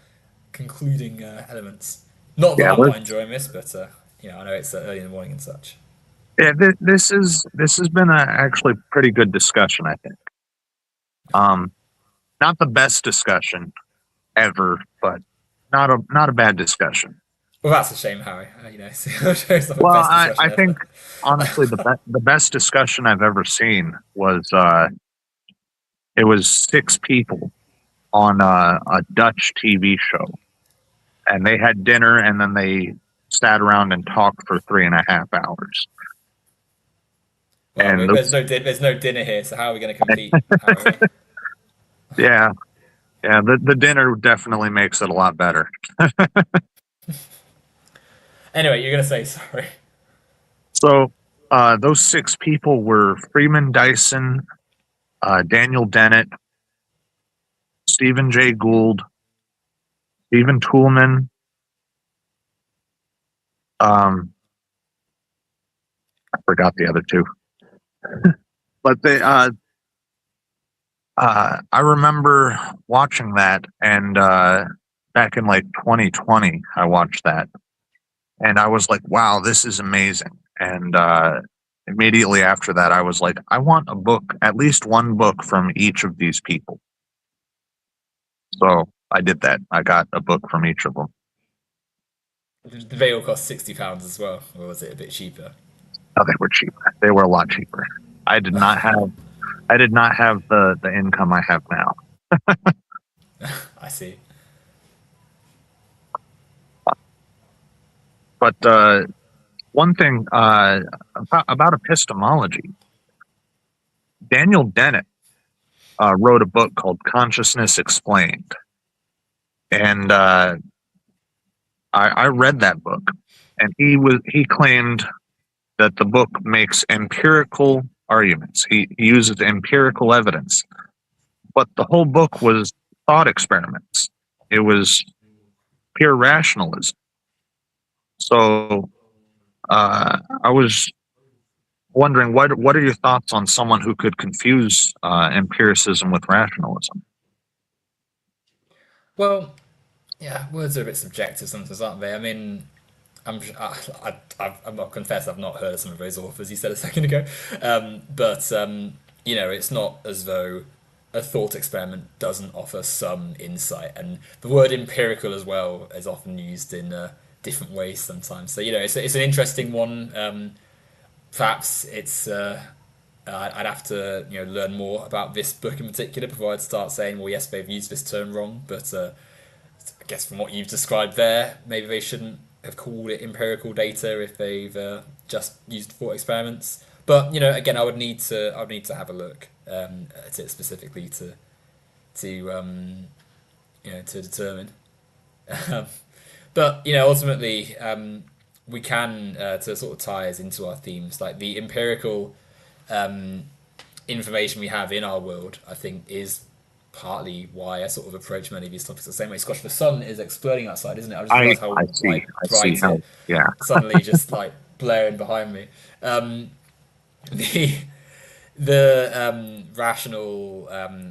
concluding elements. Not that yeah. I'm not enjoying this, but I know it's early in the morning and such. Yeah, this has been a actually pretty good discussion, I think. Um, Not the best discussion ever, but not a bad discussion. Well, that's a shame, Harry. It's not the Well, best discussion I ever. think honestly the best discussion I've ever seen was it was six people on a Dutch TV show, and they had dinner, and then they sat around and talked for 3.5 hours. Well, And there's no dinner here, so how are we going to compete, Harry? yeah, yeah, the dinner definitely makes it a lot better. Anyway, you're going to say sorry. So those six people were Freeman Dyson, Daniel Dennett, Stephen Jay Gould, Stephen Toolman. I forgot the other two, but I remember watching that, and back in like 2020, I watched that, and I was like, "Wow, this is amazing!" And immediately after that, I was like, "I want a book, at least one book from each of these people." So I did that. I got a book from each of them. They all cost £60 as well, or was it a bit cheaper? Oh, they were cheaper. They were a lot cheaper. I did not have the income I have now. I see. But one thing about epistemology, Daniel Dennett wrote a book called Consciousness Explained, and I read that book, and he claimed that the book makes empirical arguments. He uses empirical evidence, but the whole book was thought experiments. It was pure rationalism. So I was wondering, what are your thoughts on someone who could confuse empiricism with rationalism? Well, yeah, words are a bit subjective sometimes, aren't they? I mean, I'm not confess I've not heard of some of those authors you said a second ago, but it's not as though a thought experiment doesn't offer some insight, and the word empirical as well is often used in different ways sometimes. So it's an interesting one. Perhaps I'd have to learn more about this book in particular before I'd start saying, well, yes, they've used this term wrong, but I guess from what you've described there, maybe they shouldn't have called it empirical data if they've just used thought experiments. But again, I would need to have a look at it specifically to determine. Um, but ultimately, we can to sort of tie us into our themes, like the empirical um, information we have in our world. I think is partly why I sort of approach many of these topics the same way. Gosh, the sun is exploding outside, isn't it? I just realised how like I see bright how, it yeah. suddenly just like blaring behind me. The the rational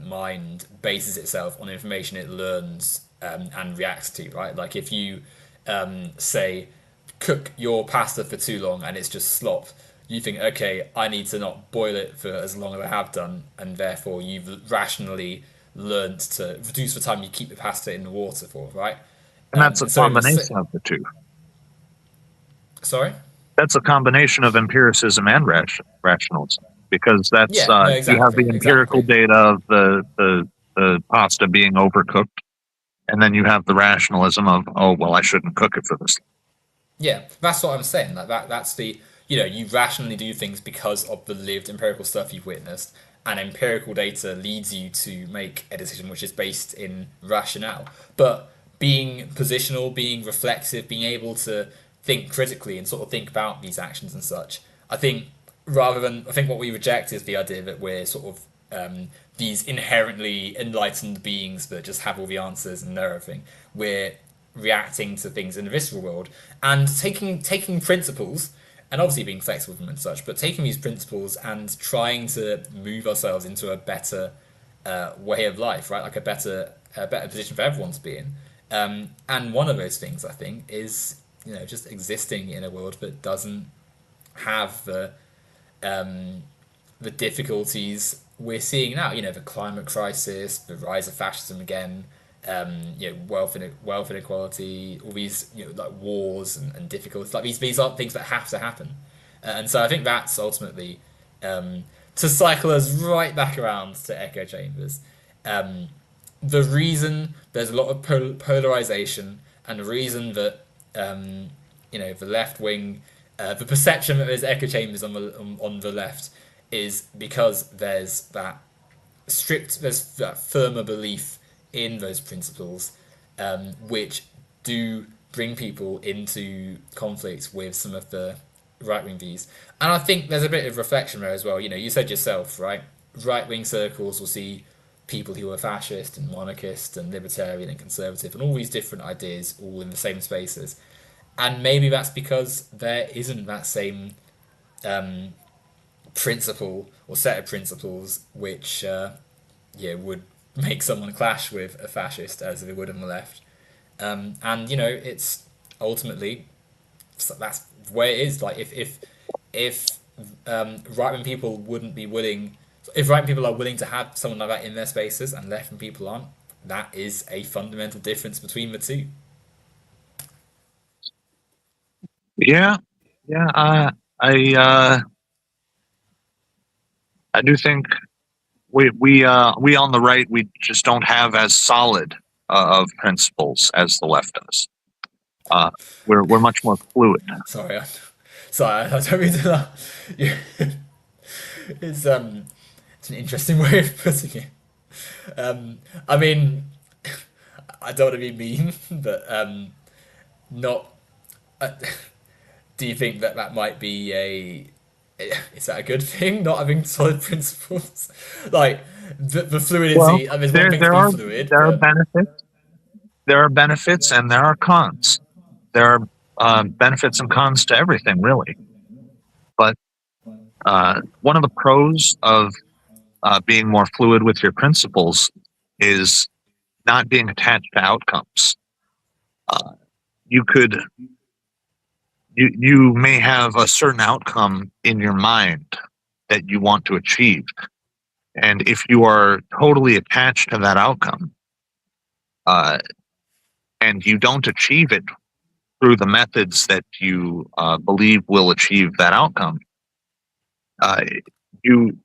mind bases itself on information it learns and reacts to, right? Like if you say cook your pasta for too long and it's just slop, you think, okay, I need to not boil it for as long as I have done, and therefore you've rationally learned to reduce the time you keep the pasta in the water for, right? And that's a And so in combination of the two. sorry, That's a combination of empiricism and rationalism, because that's yeah, no, you have exactly, the empirical exactly. data of the pasta being overcooked, and then you have the rationalism of, oh well, I shouldn't cook it for this. Yeah, that's what I'm saying. Like that's the you rationally do things because of the lived empirical stuff you've witnessed, and empirical data leads you to make a decision which is based in rationale. But being positional, being reflexive, being able to think critically and sort of think about these actions and such, I think I think what we reject is the idea that we're sort of these inherently enlightened beings that just have all the answers and know everything. We're reacting to things in the visceral world and taking principles and obviously being flexible with them and such, but taking these principles and trying to move ourselves into a better way of life, right? Like a better position for everyone to be in. And one of those things, I think, is just existing in a world that doesn't have the difficulties we're seeing now. The climate crisis, the rise of fascism again, wealth inequality, all these like wars and difficulties. Like these aren't things that have to happen, and so I think that's ultimately to cycle us right back around to echo chambers. Um, the reason there's a lot of polarization, and the reason that the left wing, the perception that there's echo chambers on the left is because there's that firmer belief in those principles, which do bring people into conflict with some of the right wing views. And I think there's a bit of reflection there as well. You said yourself, right? Right wing circles will see people who are fascist and monarchist and libertarian and conservative and all these different ideas all in the same spaces. And maybe that's because there isn't that same principle or set of principles which would make someone clash with a fascist as they would on the left. And it's ultimately that's where it is. Like if right wing people wouldn't be willing, if right wing people are willing to have someone like that in their spaces and left wing people aren't, that is a fundamental difference between the two. Yeah, yeah. I do think we on the right, we just don't have as solid of principles as the left does. We're much more fluid. Sorry, sorry, I don't mean to laugh. Yeah. It's it's an interesting way of putting it. I mean, I don't want to be mean, but not. Uh, do you think that that might be is that a good thing? Not having solid principles, like the Well, fluidity. I mean, there's one there thing to there be are fluid, there are but benefits. There are benefits and there are cons. There are benefits and cons to everything, really. But one of the pros of being more fluid with your principles is not being attached to outcomes. Uh, you could you may have a certain outcome in your mind that you want to achieve, and if you are totally attached to that outcome, uh, and you don't achieve it through the methods that you believe will achieve that outcome, uh, you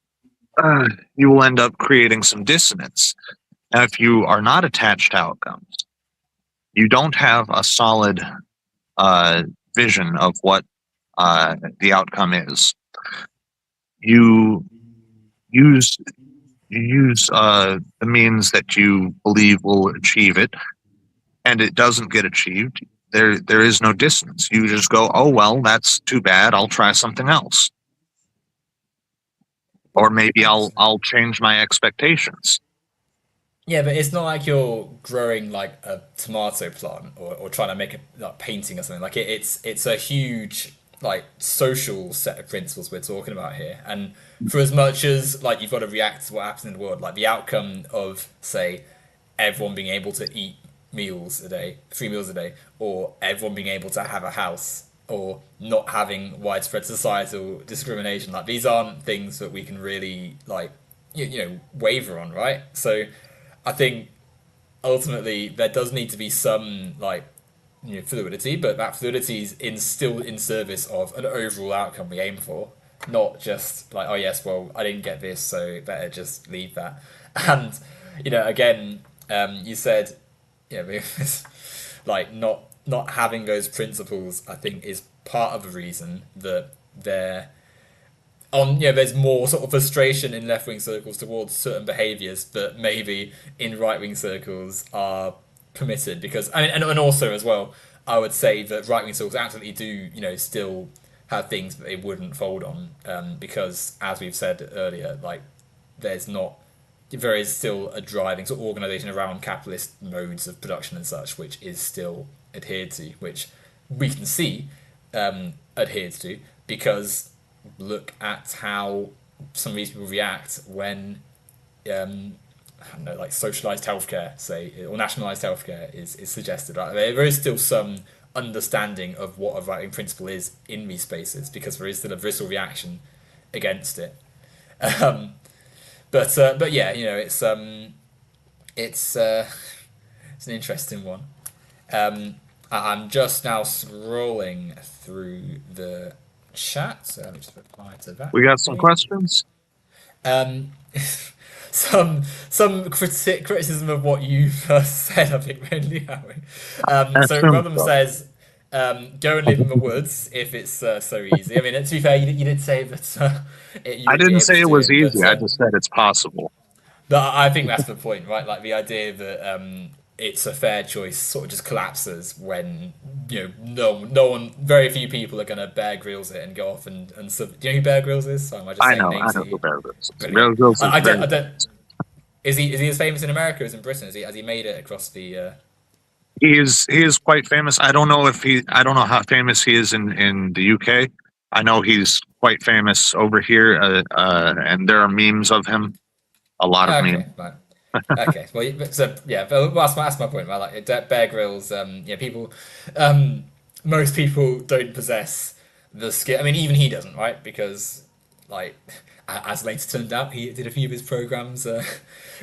uh, you will end up creating some dissonance. Now, if you are not attached to outcomes, you don't have a solid uh, vision of what the outcome is. You use the means that you believe will achieve it, and it doesn't get achieved. There is no dissonance. You just go, oh well, that's too bad. I'll try something else, or maybe I'll change my expectations. yeah, but it's not like you're growing like a tomato plant or trying to make a like painting or something. Like it's a huge like social set of principles we're talking about here. And for as much as like you've got to react to what happens in the world, like the outcome of say everyone being able to eat meals a day, 3 meals a day, or everyone being able to have a house or not having widespread societal discrimination. Like these aren't things that we can really like waver on, right? So I think ultimately there does need to be some like fluidity, but that fluidity is still in service of an overall outcome we aim for, not just like, oh yes, well I didn't get this, so better just leave that. And again, you said, like not having those principles, I think, is part of the reason that they're there's more sort of frustration in left wing circles towards certain behaviours that maybe in right wing circles are permitted. Because I mean, and also as well, I would say that right wing circles absolutely do still have things that they wouldn't fold on, because as we've said earlier, like there's not there is still a driving sort of organisation around capitalist modes of production and such, which is still adhered to, which we can see adhered to, because look at how some of these people react when I don't know, like socialised healthcare, say, or nationalised healthcare is suggested. Right? There is still some understanding of what a right-wing principle is in these spaces, because there is still a visceral reaction against it. Um, but yeah, it's it's an interesting one. I'm just now scrolling through the chat, so let me just reply to that We got some quickly. questions. Um, criticism of what you first said, I think, mainly, Harry. I So assume Rotherham so. says, go and live in the woods if it's so easy. I mean, to be fair, you did say that you I would be didn't able say to it do was it, easy. I just said it's possible. but I think that's the point, right? Like the idea that it's a fair choice sort of just collapses when no one, very few people are going to Bear Grylls it and go off do you know who Bear Grylls is? So am I just saying I names to know who you? Bear Grylls is. Brilliant. Bear Grylls is very I don't. famous. Is he as famous in America as in Britain? Has he made it across the? He is quite famous. I don't know how famous he is in the UK. I know he's quite famous over here, and there are memes of him. A lot of memes. Okay, right. Okay, well, so yeah, but that's my point, right? Like Bear Grylls, people, um, most people don't possess the skill. I mean, even he doesn't, right? Because, like, as later turned out, he did a few of his programs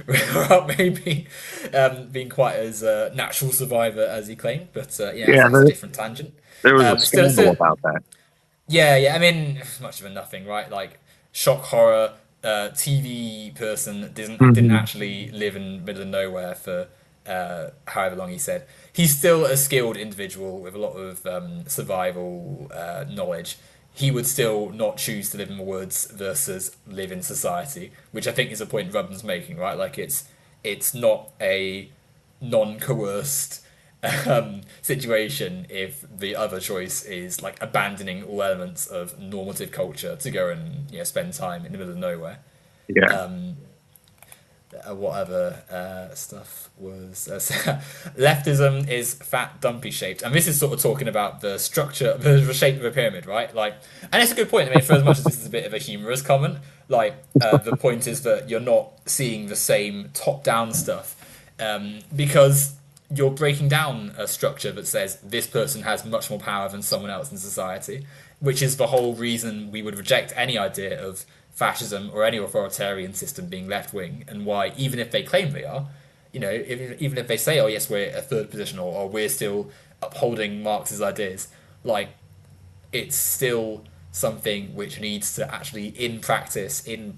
without maybe being quite as natural survivor as he claimed. But yeah, Yeah, that's a different tangent. there was a Still, scandal about that. yeah, yeah. I mean, it's much of a nothing, right? Like shock horror, TV person that didn't Hmm. actually live in the middle of nowhere for however long he said. He's still a skilled individual with a lot of survival knowledge. He would still not choose to live in the woods versus live in society, which I think is a point Rubman's making, right? Like it's not a non-coerced situation if the other choice is like abandoning all elements of normative culture to go and spend time in the middle of nowhere. Yeah, What other stuff was leftism is fat dumpy shaped, and this is sort of talking about the structure, the shape of a pyramid, right? Like, and it's a good point. I mean, for as much as this is a bit of a humorous comment, like the point is that you're not seeing the same top down stuff, because you're breaking down a structure that says this person has much more power than someone else in society, which is the whole reason we would reject any idea of fascism or any authoritarian system being left wing, and why, even if they claim they are, even if they say, oh yes, we're a third position, or we're still upholding Marx's ideas, like it's still something which needs to actually, in practice, in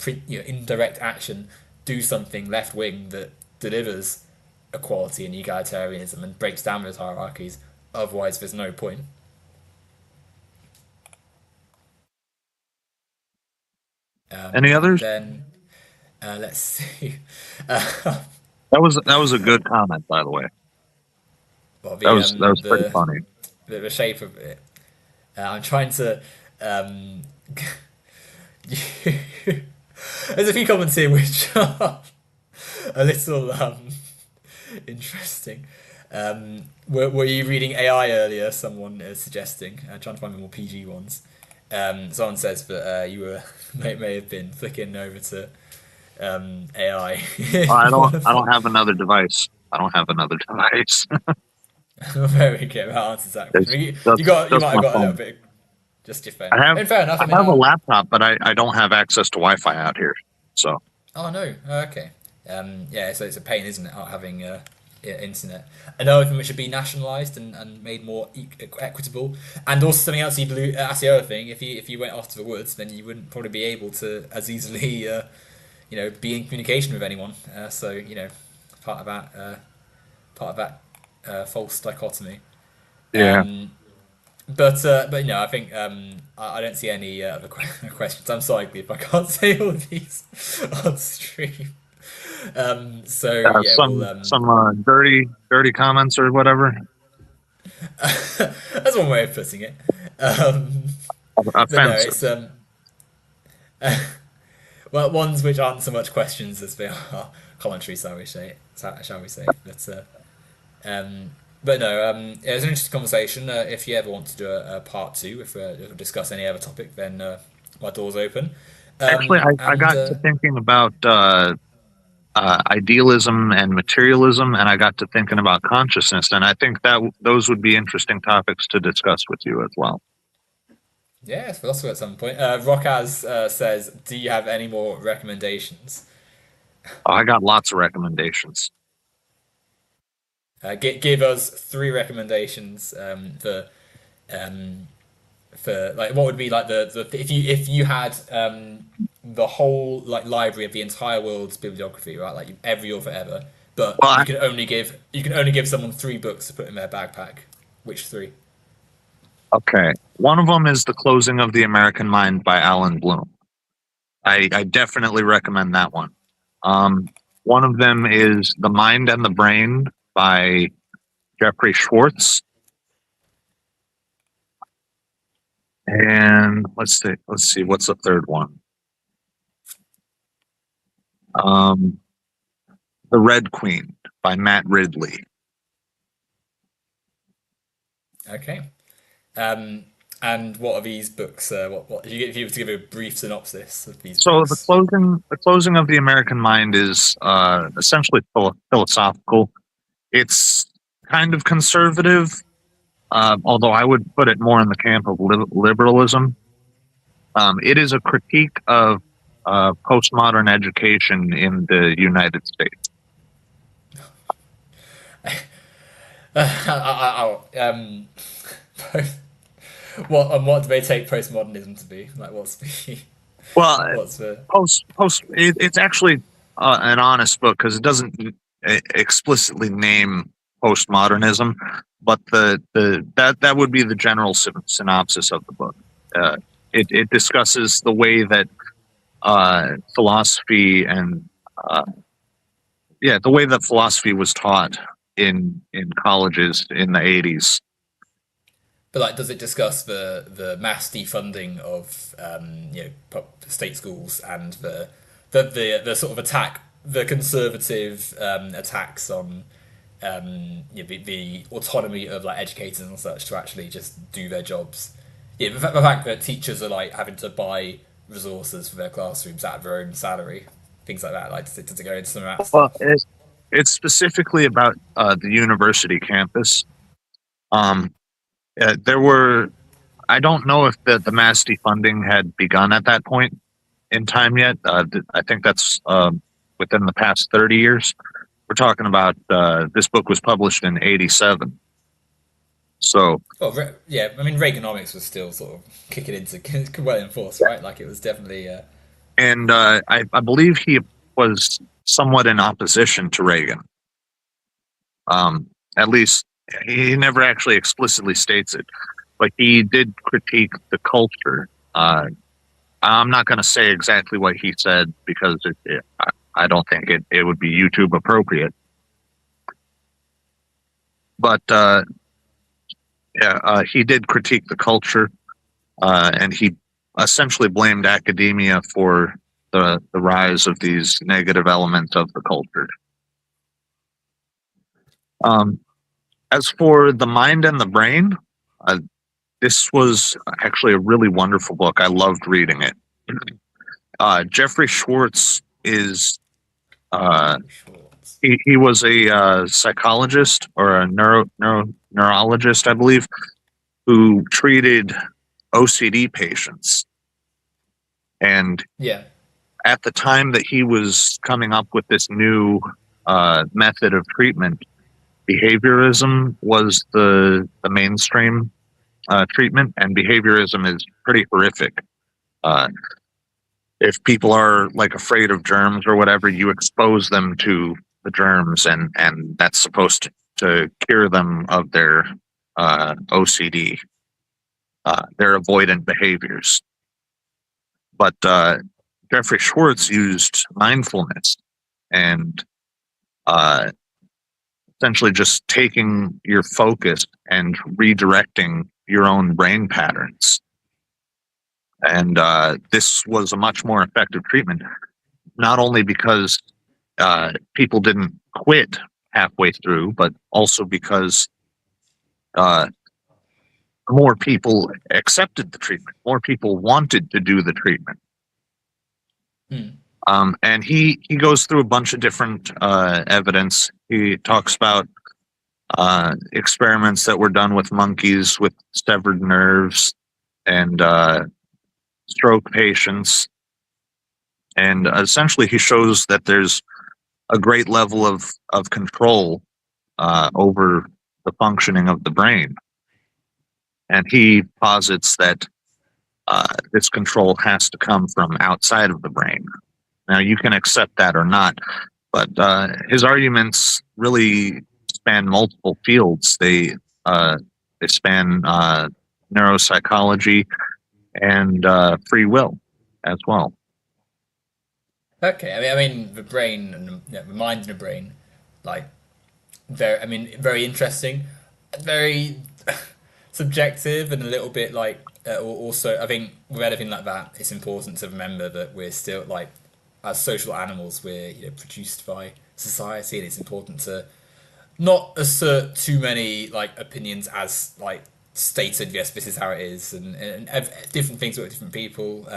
direct action, do something left wing that delivers equality and egalitarianism and breaks down those hierarchies. Otherwise, there's no point. any And others? then let's see. That was a good comment, by the way. Well, That was pretty funny. the shape of it. I'm trying to. Um, there's a few comments here which are a little interesting. Were you reading AI earlier? Someone is suggesting. Trying to find the more PG ones. Someone says that you were may have been flicking over to AI. I don't have another device. I don't have another device. Very good about answers that It's question. just You just might have my got a little phone. bit just your phone. And fair enough. I I mean, have a laptop, but I don't have access to Wi-Fi out here. So oh no, okay. Yeah, so it's a pain, isn't it, not having internet. Another thing which should be nationalised and made more equitable, and also something else that's the other thing. If you went off to the woods, then you wouldn't probably be able to as easily be in communication with anyone. So part of that part of that false dichotomy. yeah. Um, but I think I don't see any other questions. I'm sorry if I can't say all of these on stream. So yeah, we'll Some dirty comments or whatever. that's one way of putting it. Um, but no, Offensive. it's well ones which aren't so much questions as they are commentary. Shall we say? Um, but no, yeah, it was an interesting conversation. If you ever want to do a part two, if we discuss any other topic, then my door's open. Actually, I And got to thinking about idealism and materialism, and I got to thinking about consciousness, and I think that those would be interesting topics to discuss with you as well. yeah, it's philosophy at some point. Rockaz says, "Do you have any more recommendations?" I got lots of recommendations. Give us three recommendations um, for like what would be like the if you had the whole like library of the entire world's bibliography, right? Like every author ever, but Well, you can only give someone three books to put in their backpack. Which three? okay. One of them is The Closing of the American Mind by Alan Bloom. I definitely recommend that one. Um, one of them is The Mind and the Brain by Jeffrey Schwartz. And let's see, what's the third one? Um, The Red Queen by Matt Ridley. Okay. Um, and what are these books? What if you were to give a brief synopsis of these So books? the closing of the American Mind is essentially philosophical. It's kind of conservative, although I would put it more in the camp of liberalism. It is a critique of postmodern education in the United States. What do they take postmodernism to be? Like, what's the Well, what's the it's actually an honest book because it doesn't explicitly name postmodernism, but that would be the general synopsis of the book. It discusses the way that philosophy and the way that philosophy was taught in colleges in the 80s. But like, does it discuss the mass defunding of state schools and the sort of the conservative attacks on the autonomy of like educators and such to actually just do their jobs? Yeah, the fact that teachers are like having to buy resources for their classrooms out of their own salary, things like that. Like, does it go into some of that Well, stuff? it's specifically about the university campus. Um, there were, I don't know if the mass defunding had begun at that point in time yet. I think that's within the past 30 years. We're talking about this book was published in 87. So, Well, yeah, I mean Reaganomics was still sort of kicking into well in force, right? Like it was definitely. and I believe he was somewhat in opposition to Reagan. At least he never actually explicitly states it, but he did critique the culture. I'm not going to say exactly what he said because I don't think it would be YouTube appropriate. But he did critique the culture, and he essentially blamed academia for the rise of these negative elements of the culture. As for The Mind and the Brain, this was actually a really wonderful book. I loved reading it. Jeffrey Schwartz is treatments? He was a psychologist or a neurologist, I believe, who treated OCD patients. And Yeah. at the time that he was coming up with this new method of treatment, behaviorism was the mainstream treatment, and behaviorism is pretty horrific. Uh, if people are like afraid of germs or whatever, you expose them to the germs, and that's supposed to cure them of their OCD, their avoidant behaviors. But Jeffrey Schwartz used mindfulness and uh, essentially just taking your focus and redirecting your own brain patterns. And this was a much more effective treatment, not only because people didn't quit halfway through, but also because uh, more people accepted the treatment. More people wanted to do the treatment. Hmm. And he goes through a bunch of different evidence. He talks about experiments that were done with monkeys with severed nerves and stroke patients. And essentially, he shows that there's a great level of control over the functioning of the brain. And he posits that this control has to come from outside of the brain. Now, you can accept that or not, but his arguments really span multiple fields. They span neuropsychology and free will as well. Okay. I mean, the brain and the mind and the brain, like very. I mean, very interesting, very subjective, and a little bit like. Also, I think with anything like that, it's important to remember that we're still like, as social animals, we're produced by society, and it's important to not assert too many like opinions as like stated. Yes, this is how it is, and different things work with different people.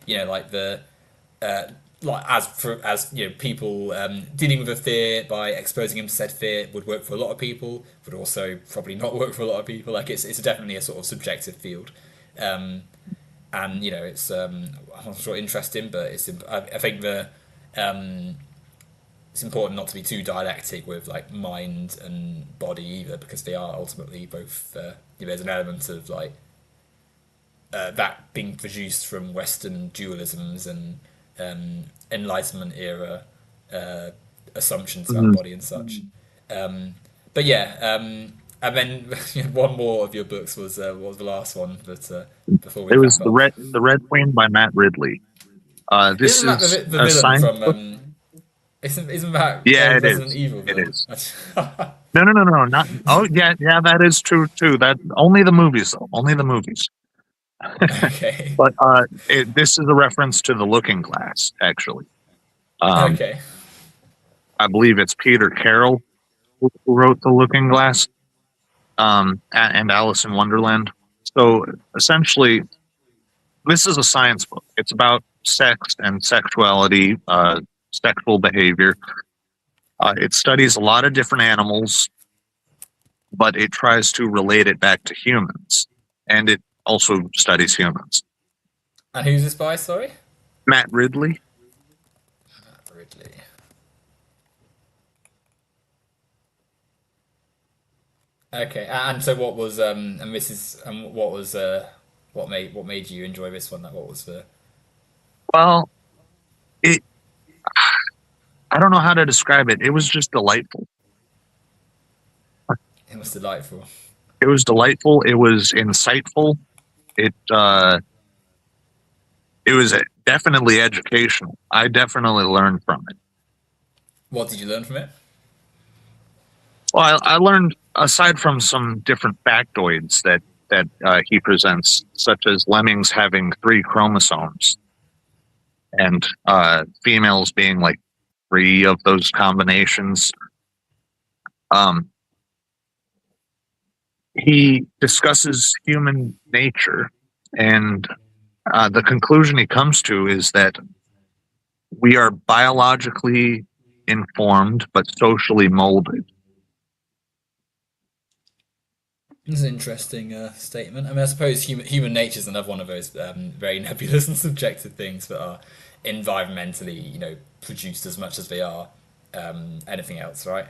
Like the uh, like as people dealing with a fear by exposing him to said fear would work for a lot of people, would also probably not work for a lot of people. Like it's definitely a sort of subjective field, um, and I'm not sure interesting, but I think um, it's important not to be too dialectic with like mind and body either, because they are ultimately both. There's an element of like that being produced from Western dualisms and Enlightenment era uh, assumptions about Mhm. body and such. But yeah, and then one more of your books was the last one, but before we It was wrap up, the Red Queen by Matt Ridley. This isn't that is the a villain science from? book. Isn't that Yeah, it Resident is. Evil It villain? is. No, no, no, no, not. Oh, yeah, yeah, that is true too. That only the movies, though. Only the movies. Okay. But this is a reference to the Looking Glass, actually. Um, Okay. I believe it's Peter Carroll who wrote the Looking Glass, and Alice in Wonderland. So essentially, this is a science book. It's about sex and sexuality, sexual behavior. It studies a lot of different animals, but it tries to relate it back to humans, and it also studies humans. And who's this by? Sorry. Matt Ridley. Ridley. Okay, and so what was and this is and what was what made you enjoy this one? Like, what was the Well, it. I don't know how to describe it. It was just delightful. it was delightful. It was delightful. It was insightful. It it was definitely educational. I definitely learned from it. What did you learn from it? Well, I learned aside from some different factoids that he presents, such as lemmings having 3 chromosomes and females being like 3 of those combinations. Um, he discusses human nature, and the conclusion he comes to is that we are biologically informed but socially molded. It's an interesting statement. I mean, I suppose human nature is another one of those very nebulous and subjective things that are environmentally, produced as much as they are anything else, right?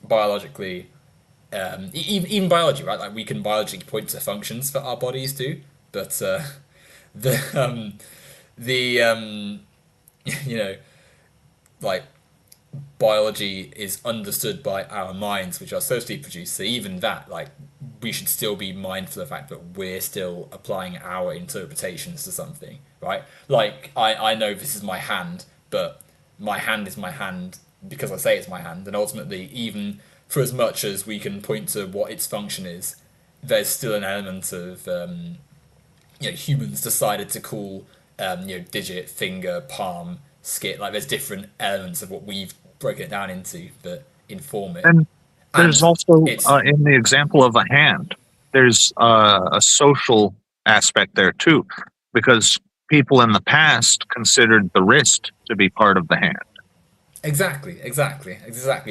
Biologically, even biology, right? Like we can biologically point to functions that our bodies do, but the the you know like biology is understood by our minds, which are socially produced. So even that, like, we should still be mindful of the fact that we're still applying our interpretations to something, right? Like, I know this is my hand, but my hand is my hand because I say it's my hand, and ultimately, even for as much as we can point to what its function is, there's still an element of humans decided to call digit, finger, palm, skit. Like there's different elements of what we've broken it down into that inform it, And there's and also, it's in the example of a hand, there's a social aspect there too, because people in the past considered the wrist to be part of the hand. exactly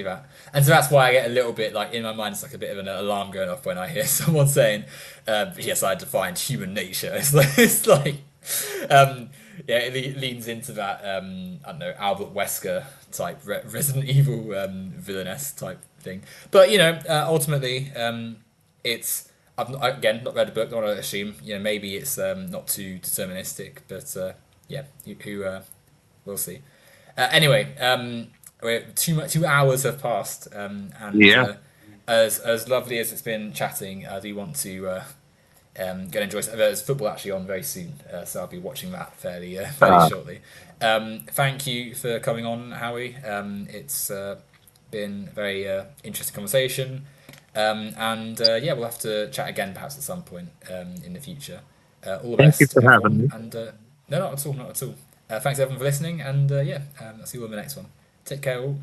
that. And so that's why I get a little bit like in my mind, it's like a bit of an alarm going off when I hear someone saying, "Yes, I defined human nature." It's like yeah, it leans into that I don't know Albert Wesker type Resident Evil villainess type thing. But ultimately, it's again not read the book. Don't want to assume. Maybe it's not too deterministic, but yeah, we'll see. Anyway, 2 hours have passed, and Yeah. as lovely as it's been chatting, I do want to go and enjoy. There's football actually on very soon, so I'll be watching that fairly Uh, shortly. Thank you for coming on, Howie. It's been a very interesting conversation, and yeah, we'll have to chat again perhaps at some point in the future. All the Thank you best, for having everyone, me. and no, not at all, not at all. Thanks everyone for listening, and yeah, I'll see you on the next one. Take care, all.